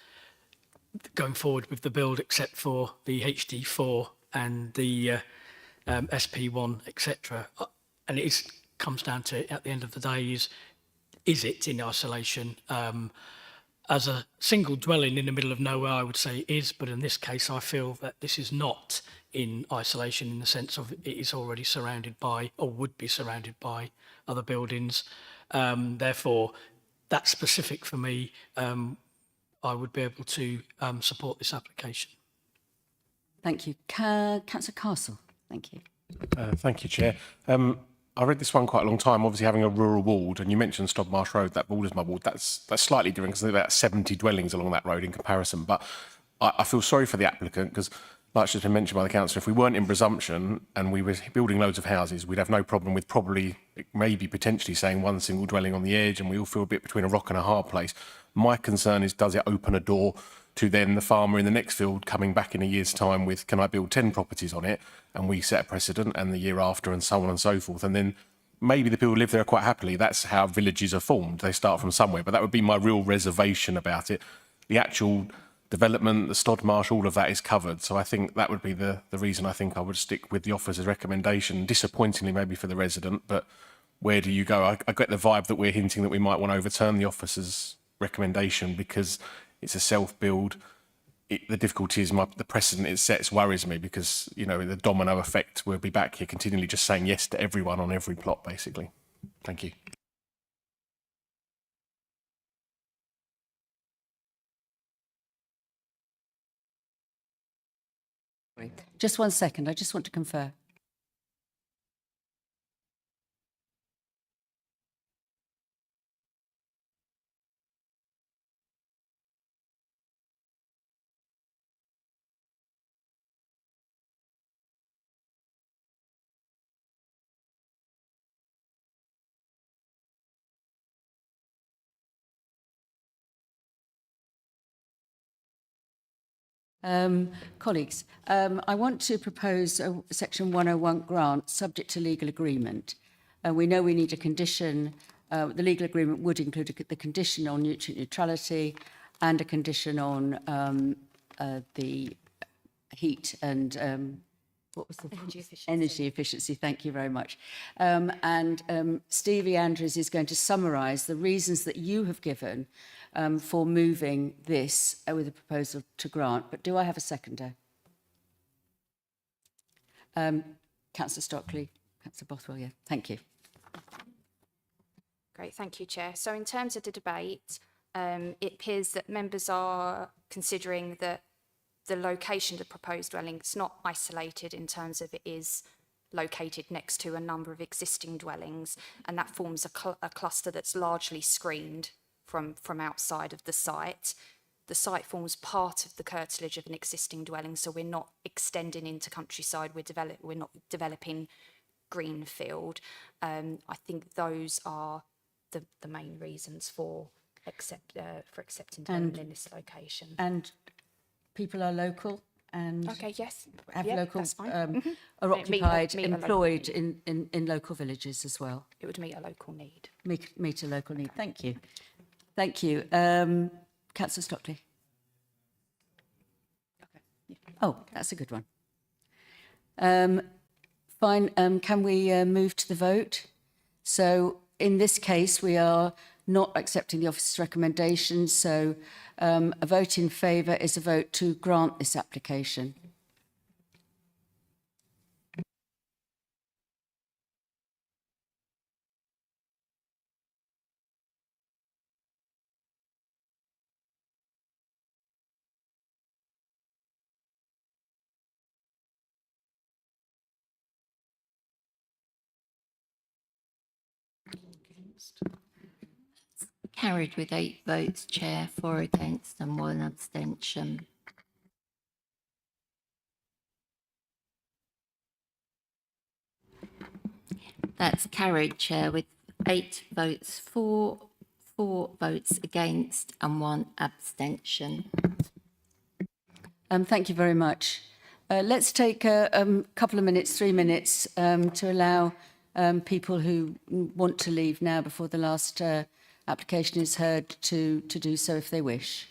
going forward with the build except for the HD4 and the SP1, etc. And comes down to, at the end of the day, is it in isolation? As a single dwelling in the middle of nowhere, I would say it is, but in this case, I feel that this is not in isolation in the sense of it is already surrounded by, or would be surrounded by, other buildings. Therefore, that's specific for me. I would be able to support this application. Thank you. Councillor Castle, thank you. Thank you, Chair. I read this one quite a long time, obviously having a rural ward, and you mentioned Stodmarsh Road, that borders my ward. That's slightly different because there's about 70 dwellings along that road in comparison. But I feel sorry for the applicant because, like it's just been mentioned by the councillor, if we weren't in presumption and we were building loads of houses, we'd have no problem with probably, maybe potentially saying one single dwelling on the edge, and we all feel a bit between a rock and a hard place. My concern is, does it open a door to then the farmer in the next field coming back in a year's time with, can I build 10 properties on it? And we set a precedent, and the year after, and so on and so forth. And then maybe the people live there quite happily. That's how villages are formed. They start from somewhere. But that would be my real reservation about it. The actual development, the Stodmarsh, all of that is covered. So I think that would be the reason I think I would stick with the officer's recommendation. Disappointingly, maybe for the resident, but where do you go? I get the vibe that we're hinting that we might want to overturn the officer's recommendation because it's a self-build. The difficulty is the precedent it sets worries me because, you know, the domino effect, we'll be back here continually just saying yes to everyone on every plot, basically. Thank you. Just 1 second, I just want to confer. Colleagues, I want to propose a Section 101 grant subject to legal agreement. We know we need a condition. The legal agreement would include the condition on nutrient neutrality and a condition on the heat and what was the energy efficiency. Energy efficiency. Thank you very much. Stevie Andrews is going to summarise the reasons that you have given for moving this with a proposal to grant. But do I have a seconder? Councillor Stockley, Councillor Bothwell, yeah. Thank you. Great, thank you, Chair. So in terms of the debate, it appears that members are considering that the location of the proposed dwelling is not isolated in terms of it is located next to a number of existing dwellings, and that forms a cluster that's largely screened from outside of the site. The site forms part of the curtilage of an existing dwelling, so we're not extending into countryside, we're not developing greenfield. I think those are the main reasons for accepting development in this location. And people are local and okay, yes, have yep, local, that's fine. are occupied, meet a local employed need. in local villages as well. It would meet a local need. Meet a local need. Thank you. Thank you. Councillor Stockley. Okay. Yeah. Oh, that's a good one. Fine. Can we move to the vote? So in this case, we are not accepting the officer's recommendation. So a vote in favour is a vote to grant this application. Carried with 8 votes, Chair, 4 against and 1 abstention. That's carried, Chair, with 8 votes for, 4 votes against and 1 abstention. Thank you very much. Let's take a couple of minutes, 3 minutes, to allow people who want to leave now before the last application is heard to do so if they wish.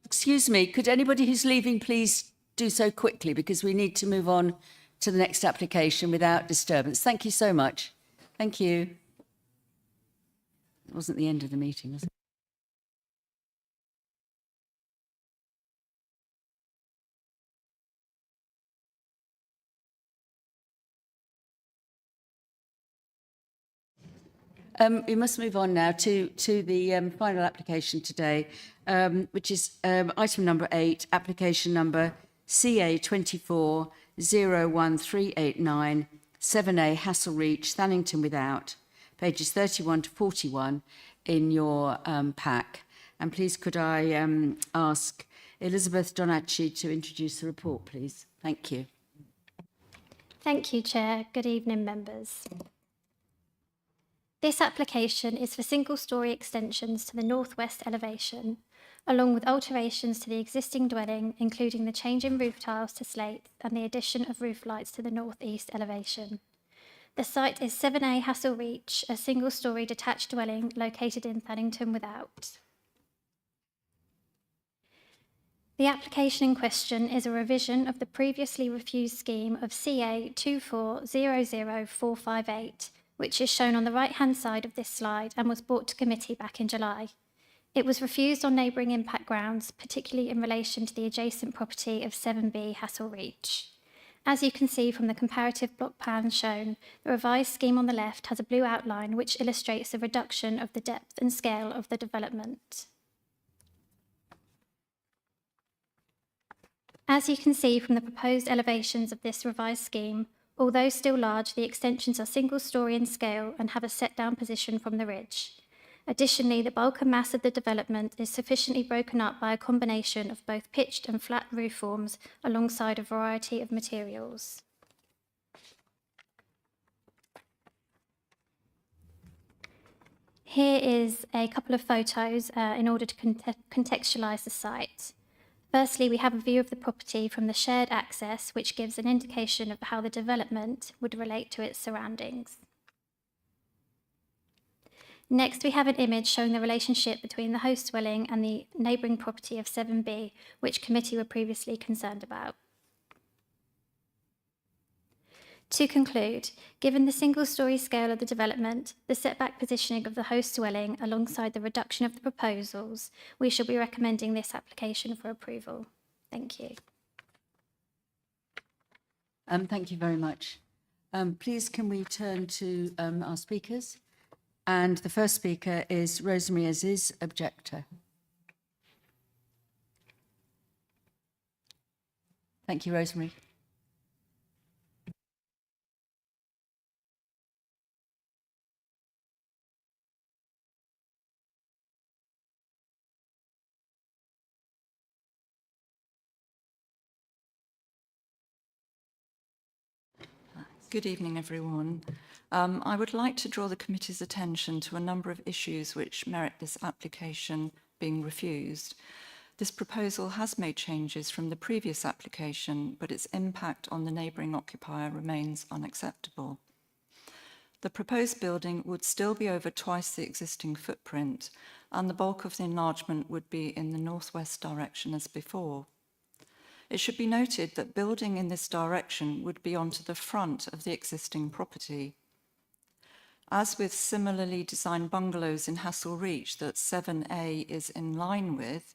Excuse me, could anybody who's leaving please do so quickly because we need to move on to the next application without disturbance. Thank you so much. Thank you. It wasn't the end of the meeting, was it? We must move on now to the final application today, which is item number 8, application number CA 24-01389, 7A Hassle-Reach, Thannington Without, pages 31 to 41 in your pack. And please could I ask Elizabeth Donacci to introduce the report, please. Thank you. Thank you, Chair. Good evening, members. This application is for single-storey extensions to the northwest elevation, along with alterations to the existing dwelling, including the change in roof tiles to slate and the addition of roof lights to the northeast elevation. The site is 7A Hassle-Reach, a single-storey detached dwelling located in Thannington Without. The application in question is a revision of the previously refused scheme of CA 2400458, which is shown on the right-hand side of this slide and was brought to committee back in July. It was refused on neighbouring impact grounds, particularly in relation to the adjacent property of 7B Hassle-Reach. As you can see from the comparative block plan shown, the revised scheme on the left has a blue outline which illustrates the reduction of the depth and scale of the development. As you can see from the proposed elevations of this revised scheme, although still large, the extensions are single-storey in scale and have a set-down position from the ridge. Additionally, the bulk and mass of the development is sufficiently broken up by a combination of both pitched and flat roof forms alongside a variety of materials. Here is a couple of photos in order to contextualise the site. Firstly, we have a view of the property from the shared access, which gives an indication of how the development would relate to its surroundings. Next, we have an image showing the relationship between the host dwelling and the neighbouring property of 7B, which committee were previously concerned about. To conclude, given the single-storey scale of the development, the setback positioning of the host dwelling alongside the reduction of the proposals, we shall be recommending this application for approval. Thank you. Thank you very much. Please can we turn to our speakers? And the first speaker is Rosemary Aziz, objector. Thank you, Rosemary. Good evening, everyone. I would like to draw the committee's attention to a number of issues which merit this application being refused. This proposal has made changes from the previous application, but its impact on the neighbouring occupier remains unacceptable. The proposed building would still be over twice the existing footprint, and the bulk of the enlargement would be in the northwest direction as before. It should be noted that building in this direction would be onto the front of the existing property. As with similarly designed bungalows in Hassel Reach that 7A is in line with,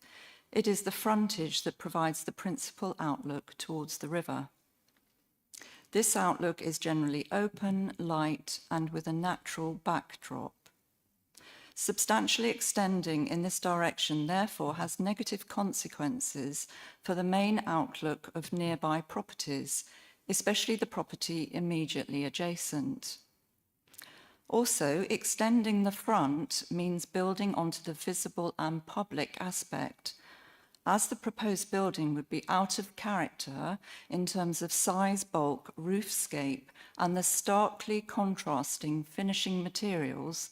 it is the frontage that provides the principal outlook towards the river. This outlook is generally open, light, and with a natural backdrop. Substantially extending in this direction therefore has negative consequences for the main outlook of nearby properties, especially the property immediately adjacent. Also, extending the front means building onto the visible and public aspect, as the proposed building would be out of character in terms of size, bulk, roofscape, and the starkly contrasting finishing materials.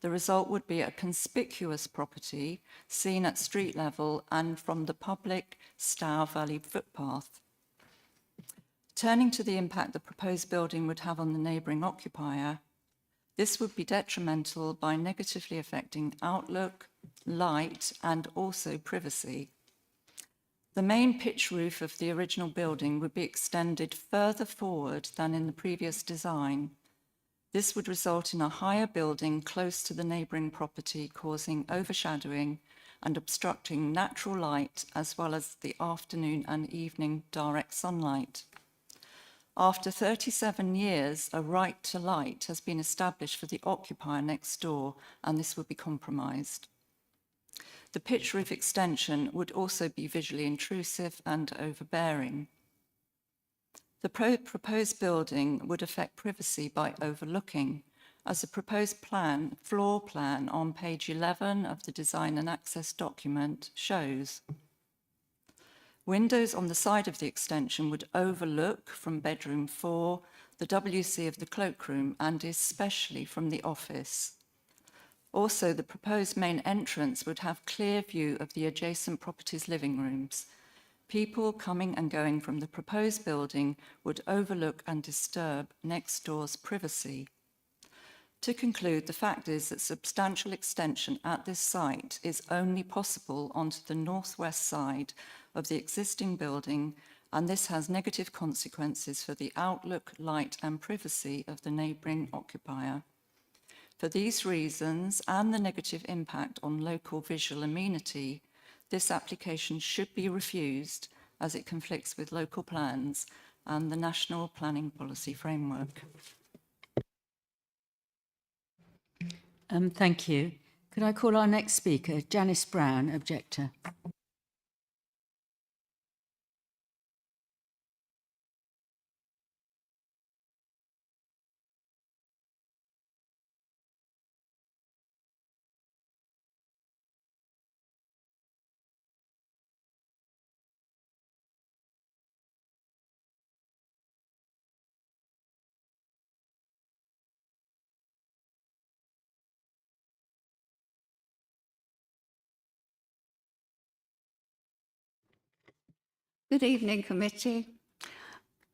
The result would be a conspicuous property seen at street level and from the public Stour Valley footpath. Turning to the impact the proposed building would have on the neighbouring occupier, this would be detrimental by negatively affecting outlook, light, and also privacy. The main pitch roof of the original building would be extended further forward than in the previous design. This would result in a higher building close to the neighbouring property, causing overshadowing and obstructing natural light as well as the afternoon and evening direct sunlight. After 37 years, a right to light has been established for the occupier next door, and this would be compromised. The pitch roof extension would also be visually intrusive and overbearing. The proposed building would affect privacy by overlooking, as the proposed floor plan on page 11 of the Design and Access document shows. Windows on the side of the extension would overlook from bedroom 4, the WC of the cloakroom, and especially from the office. Also, the proposed main entrance would have clear view of the adjacent property's living rooms. People coming and going from the proposed building would overlook and disturb next door's privacy. To conclude, the fact is that substantial extension at this site is only possible onto the northwest side of the existing building, and this has negative consequences for the outlook, light, and privacy of the neighbouring occupier. For these reasons and the negative impact on local visual amenity, this application should be refused as it conflicts with local plans and the National Planning Policy Framework. Thank you. Could I call our next speaker, Janice Brown, objector? Good evening, committee.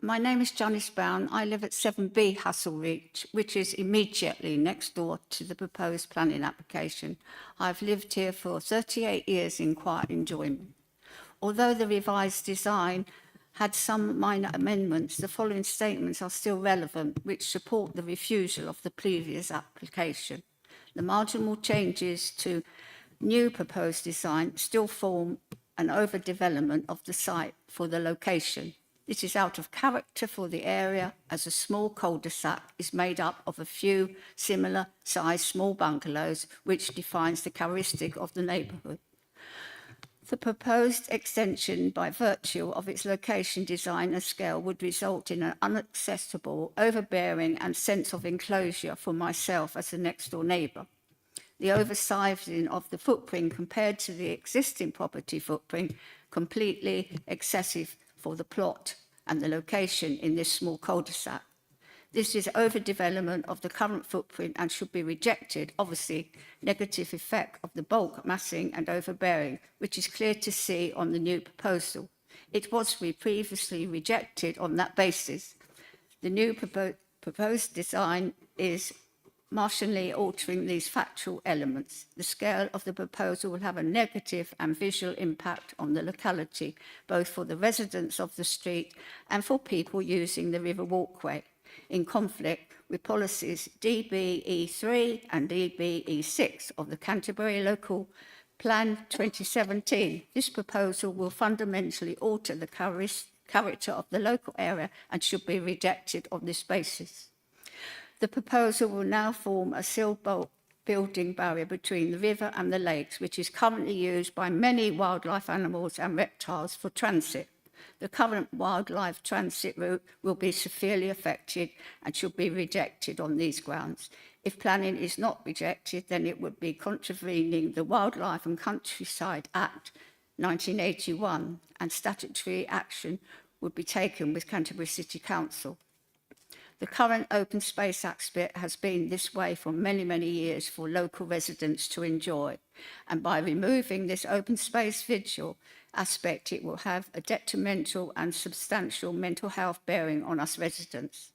My name is Janice Brown. I live at 7B Hassel Reach, which is immediately next door to the proposed planning application. I've lived here for 38 years in quiet enjoyment. Although the revised design had some minor amendments, the following statements are still relevant, which support the refusal of the previous application. The marginal changes to new proposed design still form an overdevelopment of the site for the location. This is out of character for the area, as a small cul-de-sac is made up of a few similar sized small bungalows, which defines the characteristic of the neighbourhood. The proposed extension, by virtue of its location, design and scale, would result in an inaccessible, overbearing and sense of enclosure for myself as a next-door neighbour. The oversizing of the footprint compared to the existing property footprint, completely excessive for the plot and the location in this small cul-de-sac. This is overdevelopment of the current footprint and should be rejected. Obviously, negative effect of the bulk massing and overbearing, which is clear to see on the new proposal. It was previously rejected on that basis. The new proposed design is marginally altering these factual elements. The scale of the proposal will have a negative and visual impact on the locality, both for the residents of the street and for people using the river walkway, in conflict with policies DBE3 and DBE6 of the Canterbury Local Plan 2017. This proposal will fundamentally alter the character of the local area and should be rejected on this basis. The proposal will now form a sealed bulk building barrier between the river and the lakes, which is currently used by many wildlife animals and reptiles for transit. The current wildlife transit route will be severely affected and should be rejected on these grounds. If planning is not rejected, then it would be contravening the Wildlife and Countryside Act 1981, and statutory action would be taken with Canterbury City Council. The current open space aspect has been this way for many, many years for local residents to enjoy. And by removing this open space visual aspect, it will have a detrimental and substantial mental health bearing on us residents.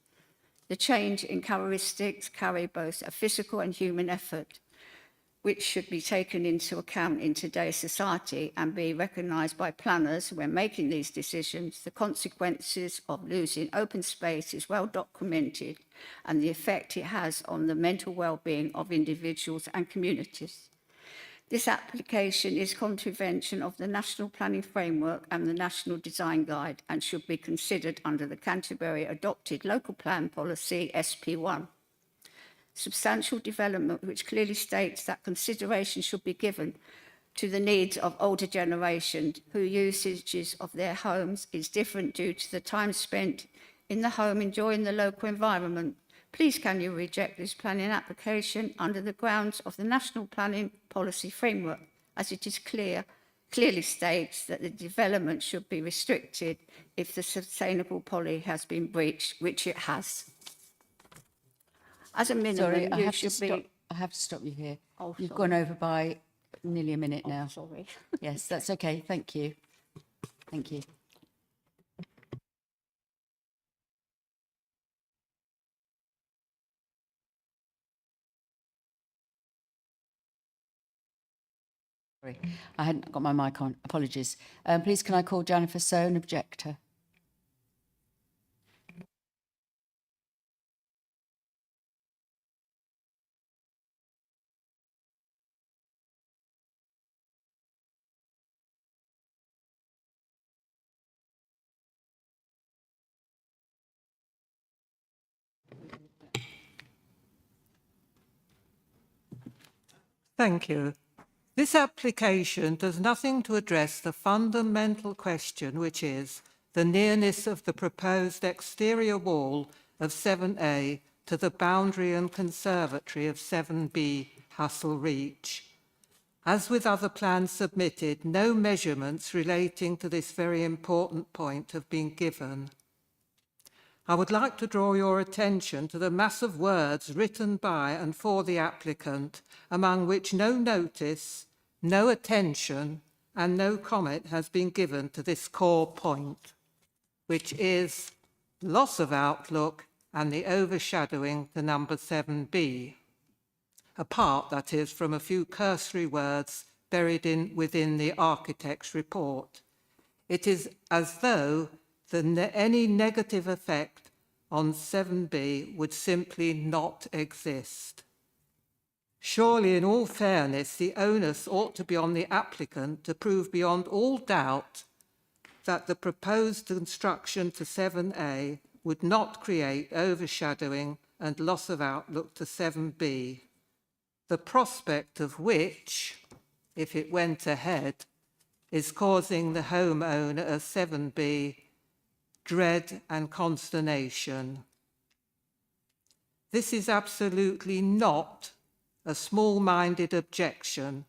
The change in characteristics carry both a physical and human effort, which should be taken into account in today's society and be recognised by planners when making these decisions. The consequences of losing open space is well documented, and the effect it has on the mental well-being of individuals and communities. This application is contravention of the National Planning Framework and the National Design Guide and should be considered under the Canterbury Adopted Local Plan Policy SP1. Substantial development, which clearly states that consideration should be given to the needs of older generations whose usages of their homes is different due to the time spent in the home enjoying the local environment. Please can you reject this planning application under the grounds of the National Planning Policy Framework, as it is clearly states that the development should be restricted if the sustainable policy has been breached, which it has. As a minimum, Sorry, I you have should to be... stop. I have to stop you here. Oh, You've sorry. gone over by nearly a minute now. Sorry. Yes, that's okay. Thank you. Thank you. Sorry, I hadn't got my mic on. Apologies. Please, can I call Jennifer Soane, objector? Thank you. This application does nothing to address the fundamental question, which is the nearness of the proposed exterior wall of 7A to the boundary and conservatory of 7B Hassel Reach. As with other plans submitted, no measurements relating to this very important point have been given. I would like to draw your attention to the mass of words written by and for the applicant, among which no notice, no attention, and no comment has been given to this core point, which is loss of outlook and the overshadowing the number 7B. Apart, that is, from a few cursory words buried within the architect's report. It is as though any negative effect on 7B would simply not exist. Surely, in all fairness, the onus ought to be on the applicant to prove beyond all doubt that the proposed construction to 7A would not create overshadowing and loss of outlook to 7B, the prospect of which, if it went ahead, is causing the homeowner of 7B dread and consternation. This is absolutely not a small-minded objection,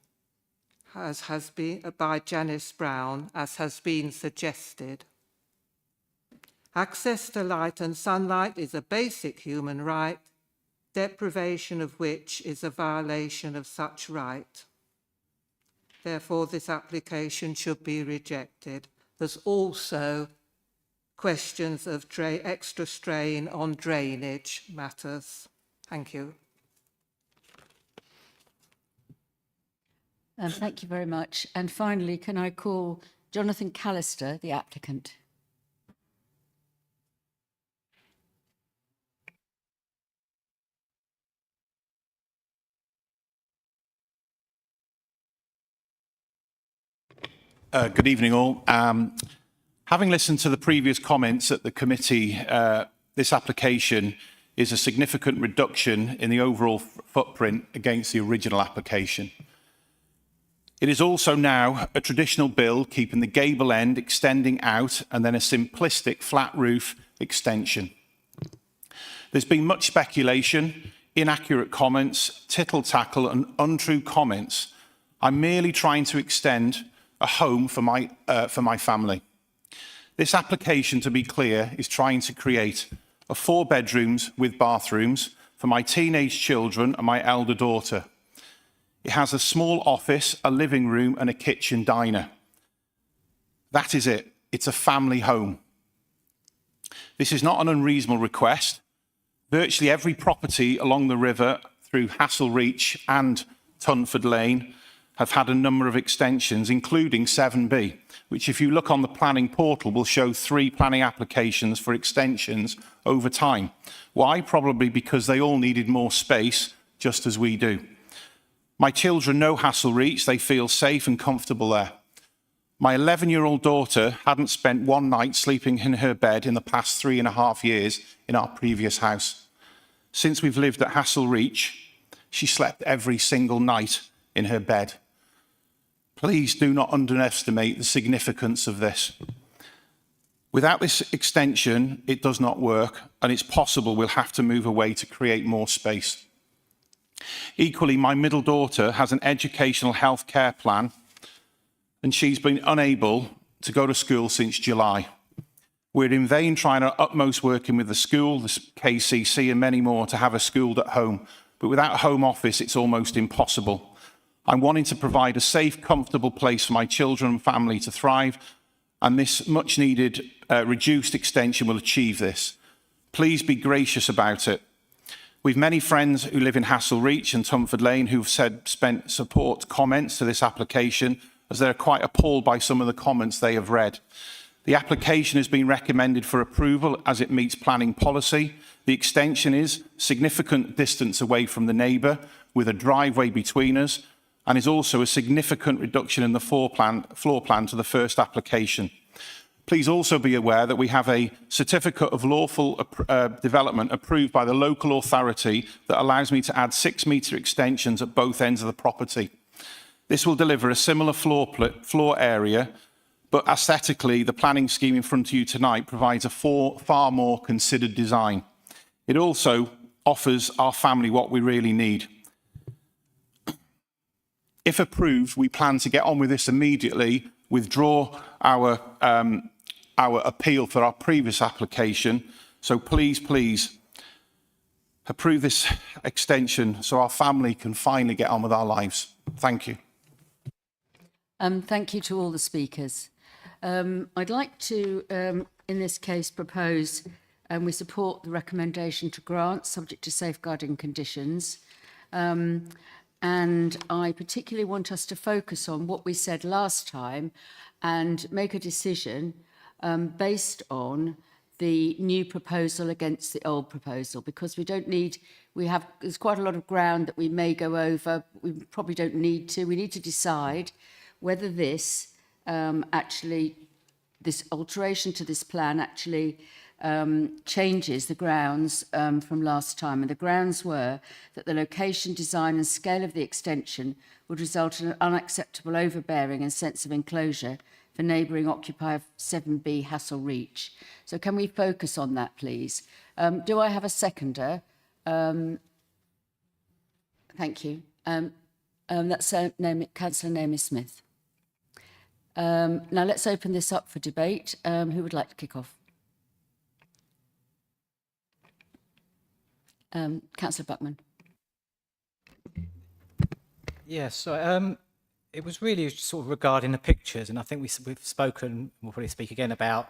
as has been by Janice Brown, as has been suggested. Access to light and sunlight is a basic human right, deprivation of which is a violation of such right. Therefore, this application should be rejected. There's also questions of extra strain on drainage matters. Thank you. Thank you very much. And finally, can I call Jonathan Callister, the applicant? Good evening, all. Having listened to the previous comments at the committee, this application is a significant reduction in the overall footprint against the original application. It is also now a traditional build, keeping the gable end extending out and then a simplistic flat roof extension. There's been much speculation, inaccurate comments, tittle-tattle and untrue comments. I'm merely trying to extend a home for my family. This application, to be clear, is trying to create 4 bedrooms with bathrooms for my teenage children and my elder daughter. It has a small office, a living room and a kitchen diner. That is it. It's a family home. This is not an unreasonable request. Virtually every property along the river through Hasslereach and Tunford Lane have had a number of extensions, including 7B, which if you look on the planning portal will show 3 planning applications for extensions over time. Why? Probably because they all needed more space, just as we do. My children know Hasslereach, they feel safe and comfortable there. My 11-year-old daughter hadn't spent one night sleeping in her bed in the past 3.5 years in our previous house. Since we've lived at Hasslereach, she slept every single night in her bed. Please do not underestimate the significance of this. Without this extension, it does not work, and it's possible we'll have to move away to create more space. Equally, my middle daughter has an educational health care plan, and she's been unable to go to school since July. We're in vain trying our utmost working with the school, the KCC and many more to have her schooled at home, but without a home office, it's almost impossible. I'm wanting to provide a safe, comfortable place for my children and family to thrive, and this much needed reduced extension will achieve this. Please be gracious about it. We've many friends who live in Hasslereach and Tunford Lane who've spent support comments to this application, as they're quite appalled by some of the comments they have read. The application has been recommended for approval as it meets planning policy. The extension is significant distance away from the neighbour with a driveway between us, and is also a significant reduction in the floor plan to the first application. Please also be aware that we have a certificate of lawful development approved by the local authority that allows me to add 6-metre extensions at both ends of the property. This will deliver a similar floor area, but aesthetically, the planning scheme in front of you tonight provides a far more considered design. It also offers our family what we really need. If approved, we plan to get on with this immediately, withdraw our appeal for our previous application. So please approve this extension so our family can finally get on with our lives. Thank you. Thank you to all the speakers. I'd like to, in this case, propose, and we support the recommendation to grant, subject to safeguarding conditions. And I particularly want us to focus on what we said last time and make a decision based on the new proposal against the old proposal, because there's quite a lot of ground that we may go over. We probably don't need to. We need to decide whether this this alteration to this plan actually changes the grounds from last time. And the grounds were that the location, design and scale of the extension would result in an unacceptable overbearing and sense of enclosure for neighbouring occupier 7B Hassel Reach. So can we focus on that, please? Do I have a seconder? Thank you. That's Councillor Naomi Smith. Now let's open this up for debate. Who would like to kick off? Councillor Buckman. Yes, so it was really sort of regarding the pictures, and I think we've spoken, we'll probably speak again about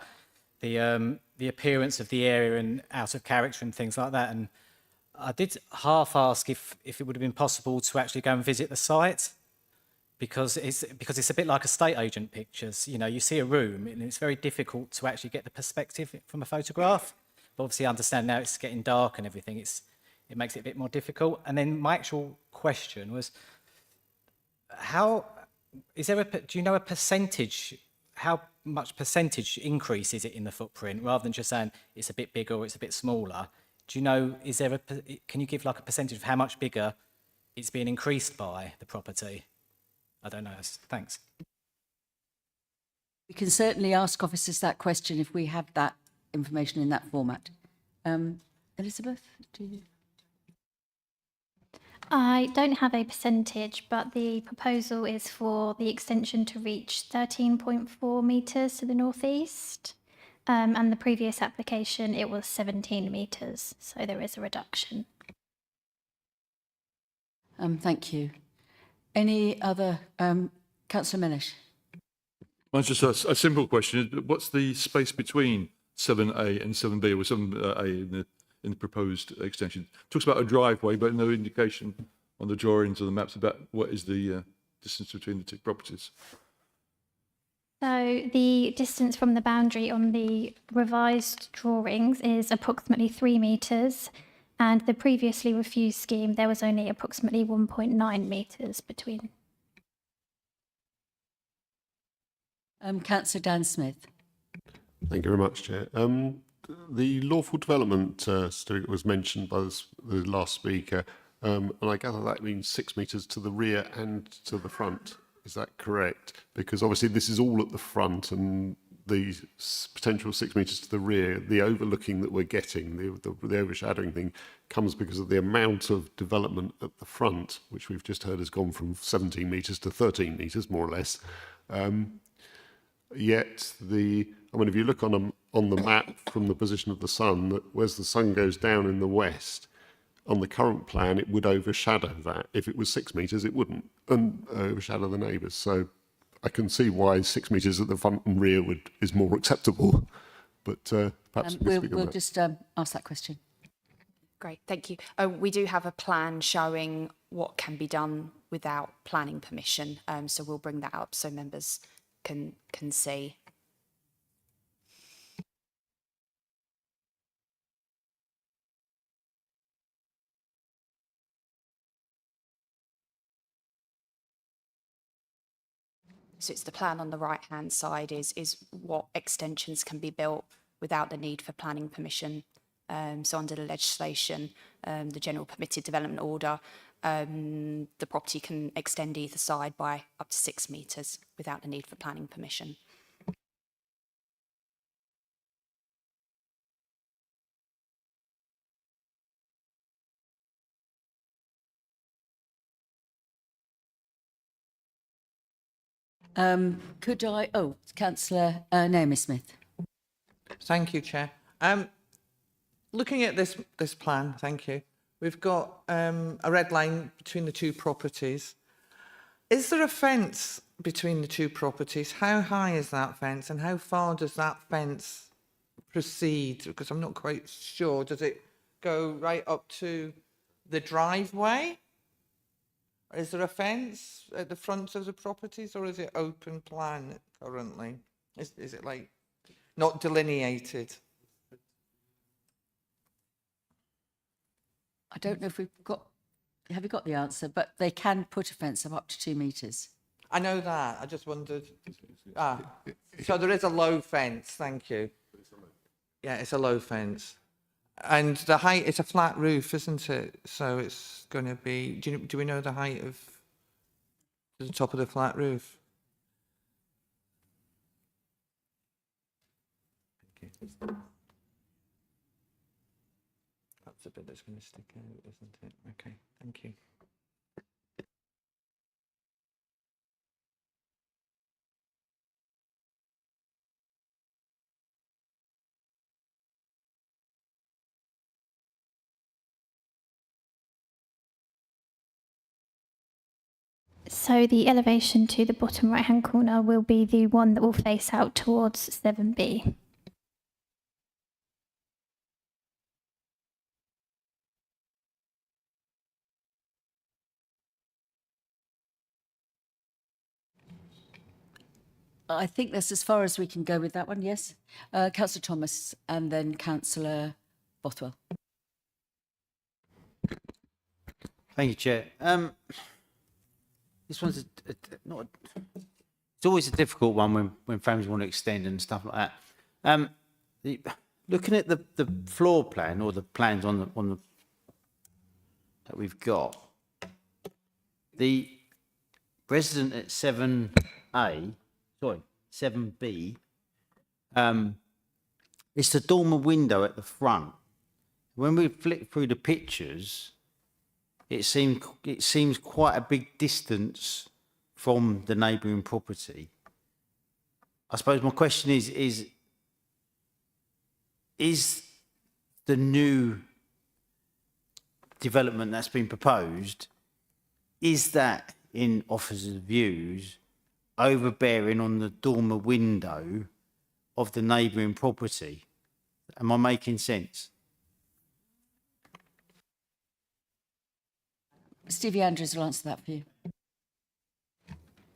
the appearance of the area and out of character and things like that. And I did half ask if it would have been possible to actually go and visit the site, because it's a bit like estate agent pictures. You know, you see a room and it's very difficult to actually get the perspective from a photograph. But obviously, I understand now it's getting dark and everything. It makes it a bit more difficult. And then my actual question was, do you know a percentage? How much percentage increase is it in the footprint, rather than just saying it's a bit bigger or it's a bit smaller? Do you know? Can you give like a percentage of how much bigger it's being increased by the property? I don't know. Thanks. We can certainly ask officers that question if we have that information in that format. Elizabeth, do you? I don't have a percentage, but the proposal is for the extension to reach 13.4 metres to the northeast. And the previous application, it was 17 metres, so there is a reduction. Thank you. Any other, Councillor Mellish? Mine's just a simple question. What's the space between 7A and 7B, or 7A in the proposed extension? It talks about a driveway, but no indication on the drawings or the maps about what is the distance between the two properties. So the distance from the boundary on the revised drawings is approximately 3 metres, and the previously refused scheme, there was only approximately 1.9 metres between. Councillor Dan Smith. Thank you very much, Chair. The lawful development certificate was mentioned by the last speaker, and I gather that means 6 metres to the rear and to the front. Is that correct? Because obviously this is all at the front, and the potential 6 metres to the rear, the overlooking that we're getting, the overshadowing thing, comes because of the amount of development at the front, which we've just heard has gone from 17 metres to 13 metres, more or less. Yet if you look on the map from the position of the sun, whereas the sun goes down in the west, on the current plan, it would overshadow that. If it was 6 metres, it wouldn't overshadow the neighbours. So I can see why 6 metres at the front and rear is more acceptable. But perhaps we'll just ask that question. Great, thank you. We do have a plan showing what can be done without planning permission, so we'll bring that up so members can see. So it's the plan on the right-hand side is what extensions can be built without the need for planning permission. So under the legislation, the general permitted development order, the property can extend either side by up to 6 metres without the need for planning permission. Councillor Naomi Smith. Thank you, Chair. Looking at this plan, thank you. We've got a red line between the two properties. Is there a fence between the two properties? How high is that fence, and how far does that fence proceed? Because I'm not quite sure. Does it go right up to the driveway? Is there a fence at the front of the properties, or is it open plan currently? Is it like not delineated. I don't know if have you got the answer, but they can put a fence up to 2 metres. I know that. I just wondered. So there is a low fence. Thank you. Yeah, it's a low fence. And the height, it's a flat roof, isn't it? So it's going to be, do we know the height of the top of the flat roof? That's a bit that's going to stick out, isn't it? Okay, thank you. So the elevation to the bottom right-hand corner will be the one that will face out towards 7B. I think that's as far as we can go with that one, yes. Councillor Thomas and then Councillor Bothwell. Thank you, Chair. This one's it's always a difficult one when families want to extend and stuff like that. Looking at the floor plan or the plans on the that we've got, the resident at 7B, it's the dormer window at the front. When we flick through the pictures, it seems quite a big distance from the neighbouring property. I suppose my question is the new development that's been proposed, is that in officers' views overbearing on the dormer window of the neighbouring property? Am I making sense? Stevie Andrews will answer that for you.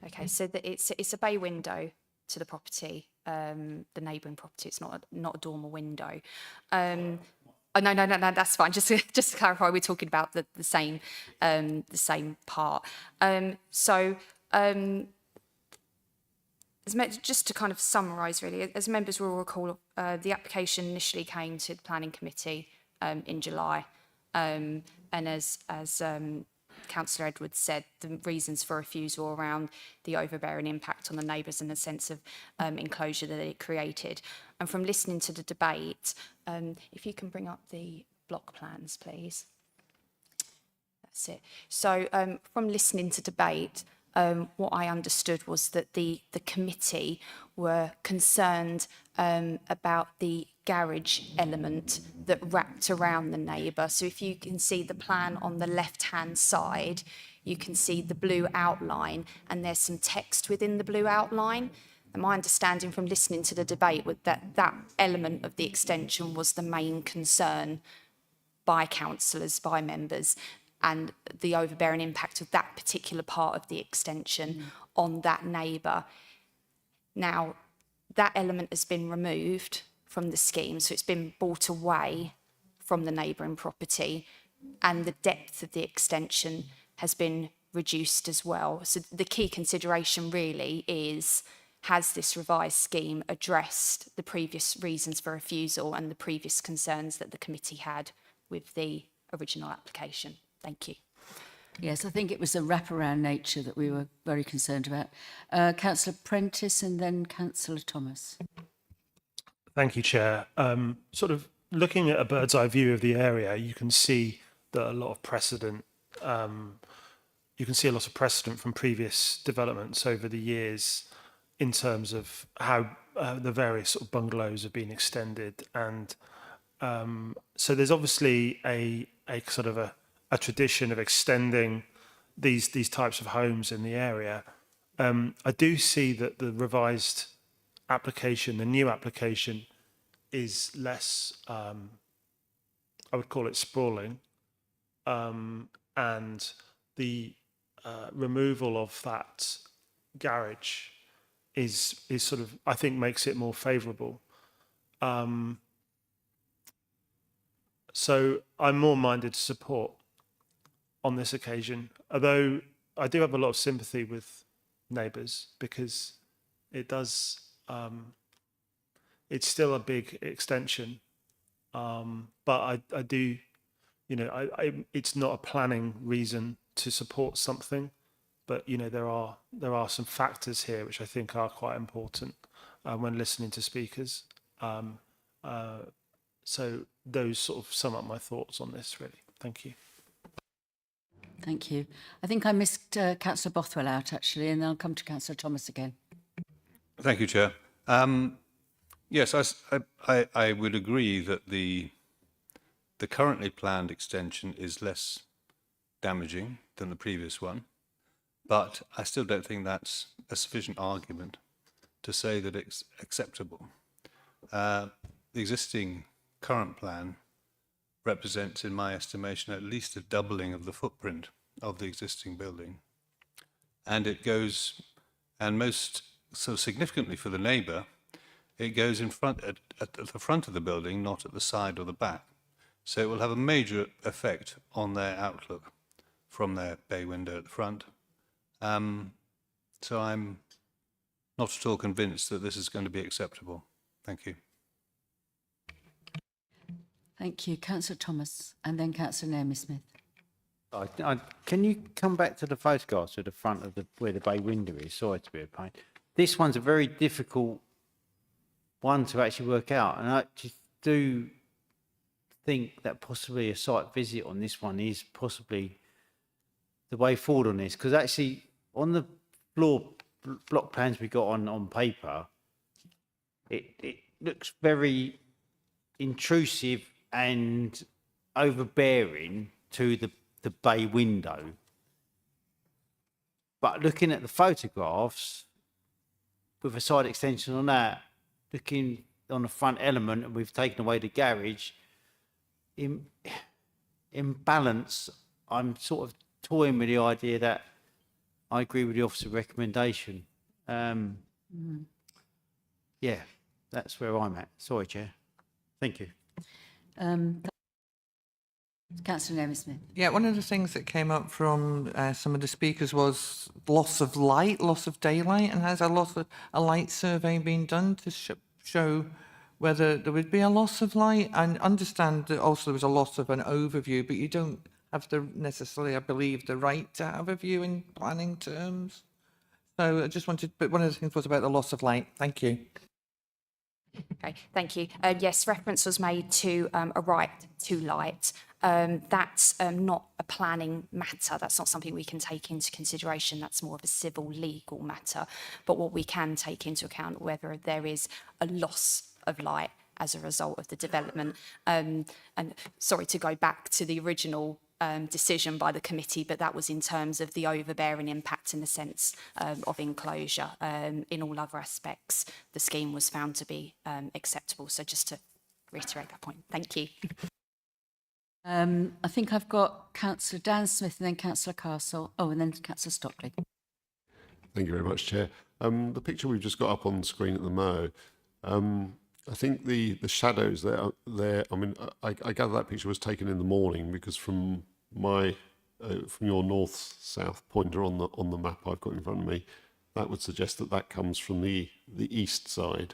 Okay, so it's a bay window to the property, the neighbouring property. It's not a dormer window. No, that's fine. Just to clarify, we're talking about the same part. Just to kind of summarise, really, as members will recall, the application initially came to the Planning Committee in July, and as Councillor Edwards said, the reasons for refusal around the overbearing impact on the neighbours and the sense of enclosure that it created. And from listening to the debate, if you can bring up the block plans, please. That's it. So from listening to debate, what I understood was that the committee were concerned about the garage element that wrapped around the neighbour. So if you can see the plan on the left-hand side, you can see the blue outline, and there's some text within the blue outline. And my understanding from listening to the debate was that that element of the extension was the main concern by councillors, by members, and the overbearing impact of that particular part of the extension on that neighbour. Now, that element has been removed from the scheme, so it's been bought away from the neighbouring property, and the depth of the extension has been reduced as well. So the key consideration really is, has this revised scheme addressed the previous reasons for refusal and the previous concerns that the committee had with the original application? Thank you. Yes, I think it was a wraparound nature that we were very concerned about. Councillor Prentice and then Councillor Thomas. Thank you, Chair. Sort of looking at a bird's eye view of the area, you can see that a lot of precedent. You can see a lot of precedent from previous developments over the years in terms of how the various sort of bungalows have been extended, and so there's obviously a sort of a tradition of extending these types of homes in the area. I do see that the revised application, the new application, is less, I would call it sprawling, and the removal of that garage is sort of, I think, makes it more favourable. So I'm more minded to support on this occasion, although I do have a lot of sympathy with neighbours because it does, it's still a big extension. But I do, you know, it's not a planning reason to support something, but you know, there are some factors here which I think are quite important when listening to speakers. So those sort of sum up my thoughts on this, really. Thank you. Thank you. I think I missed Councillor Bothwell out, actually, and then I'll come to Councillor Thomas again. Thank you, Chair. Yes, I would agree that the currently planned extension is less damaging than the previous one, but I still don't think that's a sufficient argument to say that it's acceptable. The existing current plan represents, in my estimation, at least a doubling of the footprint of the existing building. And it goes, and most so significantly for the neighbour, it goes in front at the front of the building, not at the side or the back. So it will have a major effect on their outlook from their bay window at the front. So I'm not at all convinced that this is going to be acceptable. Thank you. Thank you. Councillor Thomas and then Councillor Naomi Smith. Can you come back to the photographs at the front of where the bay window is? Sorry to be a pain. This one's a very difficult one to actually work out, and I just do think that possibly a site visit on this one is possibly the way forward on this, because actually on the floor block plans we got on paper, it looks very intrusive and overbearing to the bay window. But looking at the photographs, with a side extension on that, looking on the front element, and we've taken away the garage, in balance, I'm sort of toying with the idea that I agree with the officer's recommendation. Yeah, that's where I'm at. Sorry, Chair. Thank you. Councillor Naomi Smith. Yeah, one of the things that came up from some of the speakers was loss of light, loss of daylight, and has a light survey been done to show whether there would be a loss of light? I understand that also there was a loss of an overview, but you don't have necessarily, I believe, the right to have a view in planning terms. So I just wanted, but one of the things was about the loss of light. Thank you. Okay, thank you. Yes, reference was made to a right to light. That's not a planning matter. That's not something we can take into consideration. That's more of a civil legal matter. But what we can take into account whether there is a loss of light as a result of the development. And sorry to go back to the original decision by the committee, but that was in terms of the overbearing impact in the sense of enclosure. In all other aspects, the scheme was found to be acceptable. So just to reiterate that point. Thank you. I think I've got Councillor Dan Smith and then Councillor Castle. Oh, and then Councillor Stockley. Thank you very much, Chair. The picture we've just got up on the screen at the Mo, I think the shadows there, I mean, I gather that picture was taken in the morning because from from your north-south pointer on the map I've got in front of me, that would suggest that comes from the east side.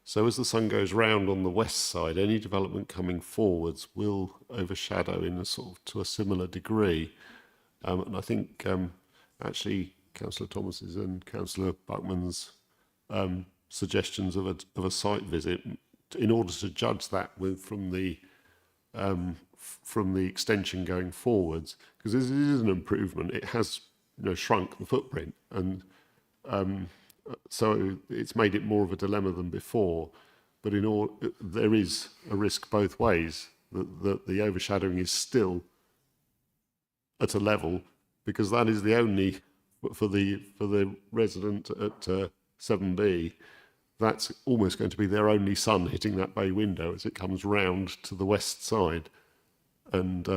So as the sun goes round on the west side, any development coming forwards will overshadow in a sort of to a similar degree. And I think actually Councillor Thomas's and Councillor Buckman's suggestions of a site visit, in order to judge that from the extension going forwards, because this is an improvement. It has shrunk the footprint, and so it's made it more of a dilemma than before. But there is a risk both ways that the overshadowing is still at a level, because that is the only for the resident at 7B. That's almost going to be their only sun hitting that bay window as it comes round to the west side, and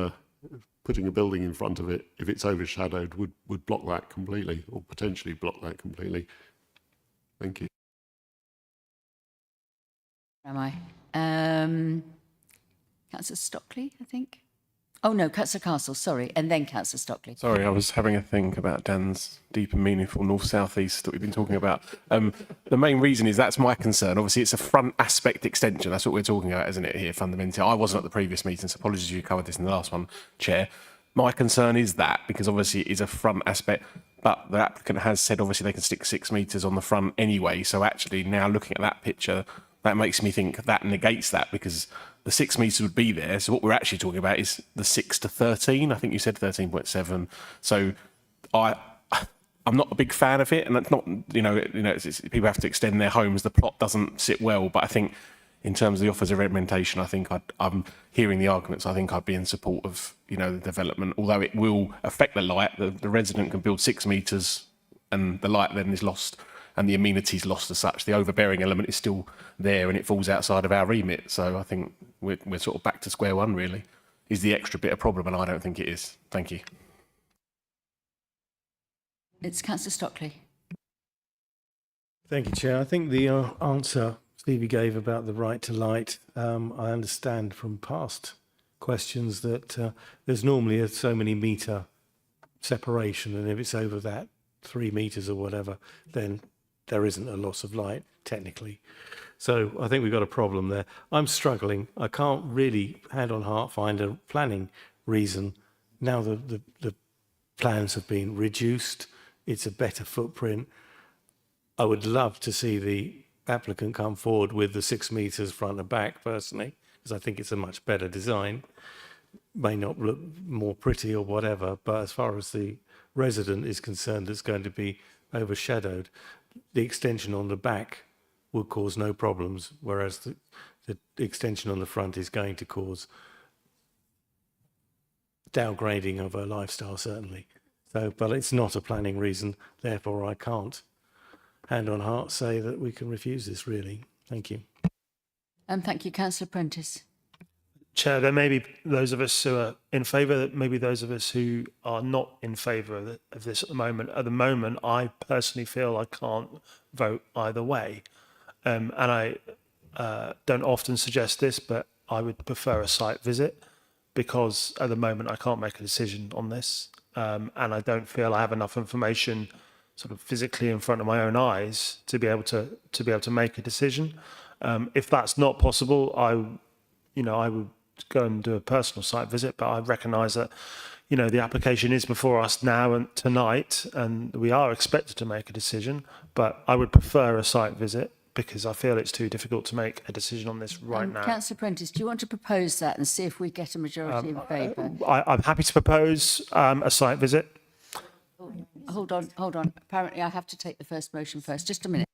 putting a building in front of it, if it's overshadowed, would block that completely, or potentially block that completely. Thank you. Am I? Councillor Stockley, I think. Oh no, Councillor Castle, sorry, and then Councillor Stockley. Sorry, I was having a think about Dan's deep and meaningful north-south-east that we've been talking about. The main reason is that's my concern. Obviously, it's a front aspect extension. That's what we're talking about, isn't it, here, fundamentally? I wasn't at the previous meeting, so apologies if you covered this in the last one, Chair. My concern is that, because obviously it is a front aspect, but the applicant has said obviously they can stick 6 metres on the front anyway. So actually now looking at that picture, that makes me think that negates that, because the 6 metres would be there. So what we're actually talking about is the 6 to 13. I think you said 13.7. So I'm not a big fan of it, and it's not, it's people have to extend their homes. The plot doesn't sit well, but I think in terms of the offers of implementation, I think I'm hearing the arguments. I think I'd be in support of, the development, although it will affect the light. The resident can build 6 metres and the light then is lost and the amenities lost as such. The overbearing element is still there and it falls outside of our remit. So I think we're sort of back to square one, really. Is the extra bit a problem? And I don't think it is. Thank you. It's Councillor Stockley. Thank you, Chair. I think the answer Stevie gave about the right to light, I understand from past questions that there's normally a so many metre separation, and if it's over that 3 metres or whatever, then there isn't a loss of light, technically. So I think we've got a problem there. I'm struggling. I can't really, hand on heart, find a planning reason. Now the plans have been reduced, it's a better footprint. I would love to see the applicant come forward with the 6 metres front and back, personally, because I think it's a much better design. May not look more pretty or whatever, but as far as the resident is concerned, it's going to be overshadowed. The extension on the back would cause no problems, whereas the extension on the front is going to cause downgrading of a lifestyle, certainly. So, but it's not a planning reason, therefore I can't, hand on heart, say that we can refuse this, really. Thank you. And thank you, Councillor Prentice. Chair, there may be those of us who are in favour, maybe those of us who are not in favour of this at the moment. At the moment, I personally feel I can't vote either way. And I don't often suggest this, but I would prefer a site visit, because at the moment I can't make a decision on this. And I don't feel I have enough information sort of physically in front of my own eyes to be able to make a decision. If that's not possible, I would go and do a personal site visit, but I recognise that, the application is before us now and tonight, and we are expected to make a decision, but I would prefer a site visit because I feel it's too difficult to make a decision on this right now. Councillor Prentice, do you want to propose that and see if we get a majority in favour? I'm happy to propose a site visit. Hold on. Apparently I have to take the first motion first. Just a minute.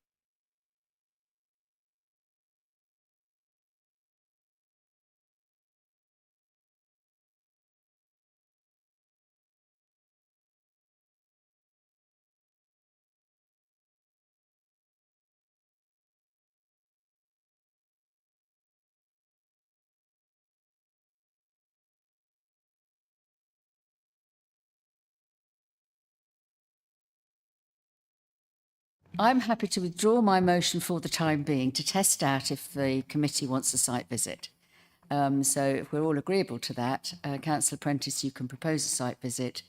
I'm happy to withdraw my motion for the time being to test out if the committee wants a site visit. So if we're all agreeable to that, Councillor Prentice, you can propose a site visit.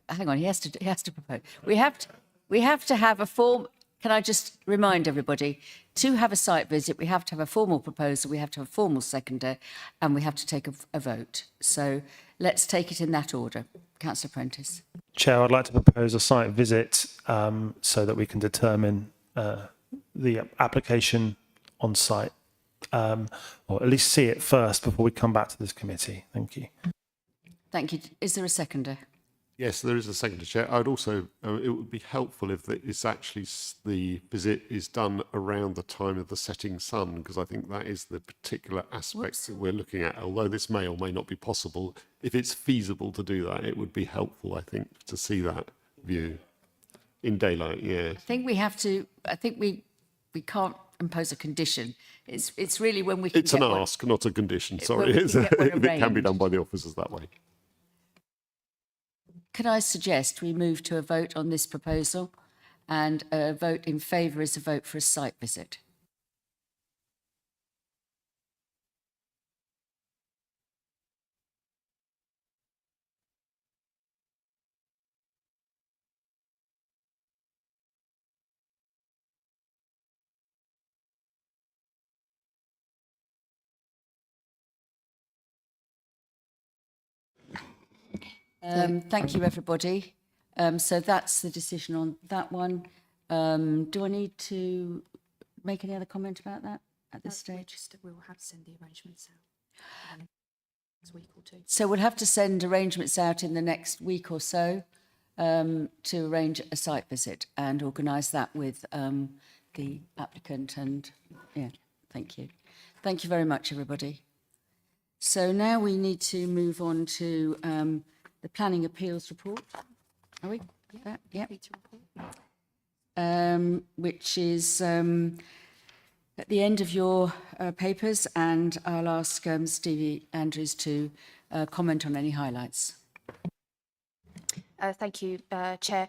Hang on, he has to propose. We have to have a form. Can I just remind everybody, to have a site visit, we have to have a formal proposal, we have to have a formal seconder, and we have to take a vote. So let's take it in that order. Councillor Prentice. Chair, I'd like to propose a site visit so that we can determine the application on site, or at least see it first before we come back to this committee. Thank you. Thank you. Is there a seconder? Yes, there is a second, Chair. I'd also, it would be helpful if it's actually the visit is done around the time of the setting sun, because I think that is the particular aspect that we're looking at. Although this may or may not be possible, if it's feasible to do that, it would be helpful, I think, to see that view in daylight. Yeah. I think we have to. I think we can't impose a condition. It's really when we can. It's an ask, not a condition. Sorry, it can be done by the officers that way. Could I suggest we move to a vote on this proposal, and a vote in favour is a vote for a site visit? Thank you, everybody. So that's the decision on that one. Do I need to make any other comment about that at this stage? We'll have to send the arrangements out next week or two. So we'll have to send arrangements out in the next week or so to arrange a site visit and organise that with the applicant. And yeah, thank you. Thank you very much, everybody. So now we need to move on to the planning appeals report. Are we? Yeah. Which is at the end of your papers, and I'll ask Stevie Andrews to comment on any highlights. Thank you, Chair.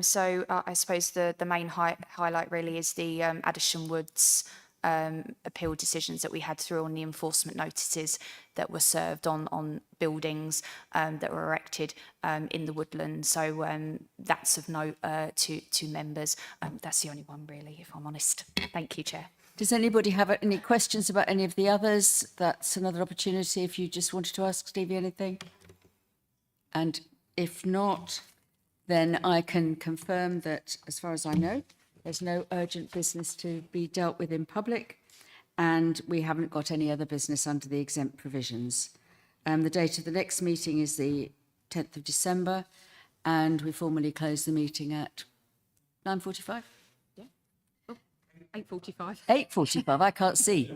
So I suppose the main highlight really is the Addison Woods appeal decisions that we had through on the enforcement notices that were served on buildings that were erected in the woodland. So that's of note to members. That's the only one really, if I'm honest. Thank you, Chair. Does anybody have any questions about any of the others? That's another opportunity if you just wanted to ask Stevie anything. And if not, then I can confirm that, as far as I know, there's no urgent business to be dealt with in public, and we haven't got any other business under the exempt provisions. The date of the next meeting is the 10th of December, and we formally close the meeting at 9:45? 8:45. 8:45, I can't see.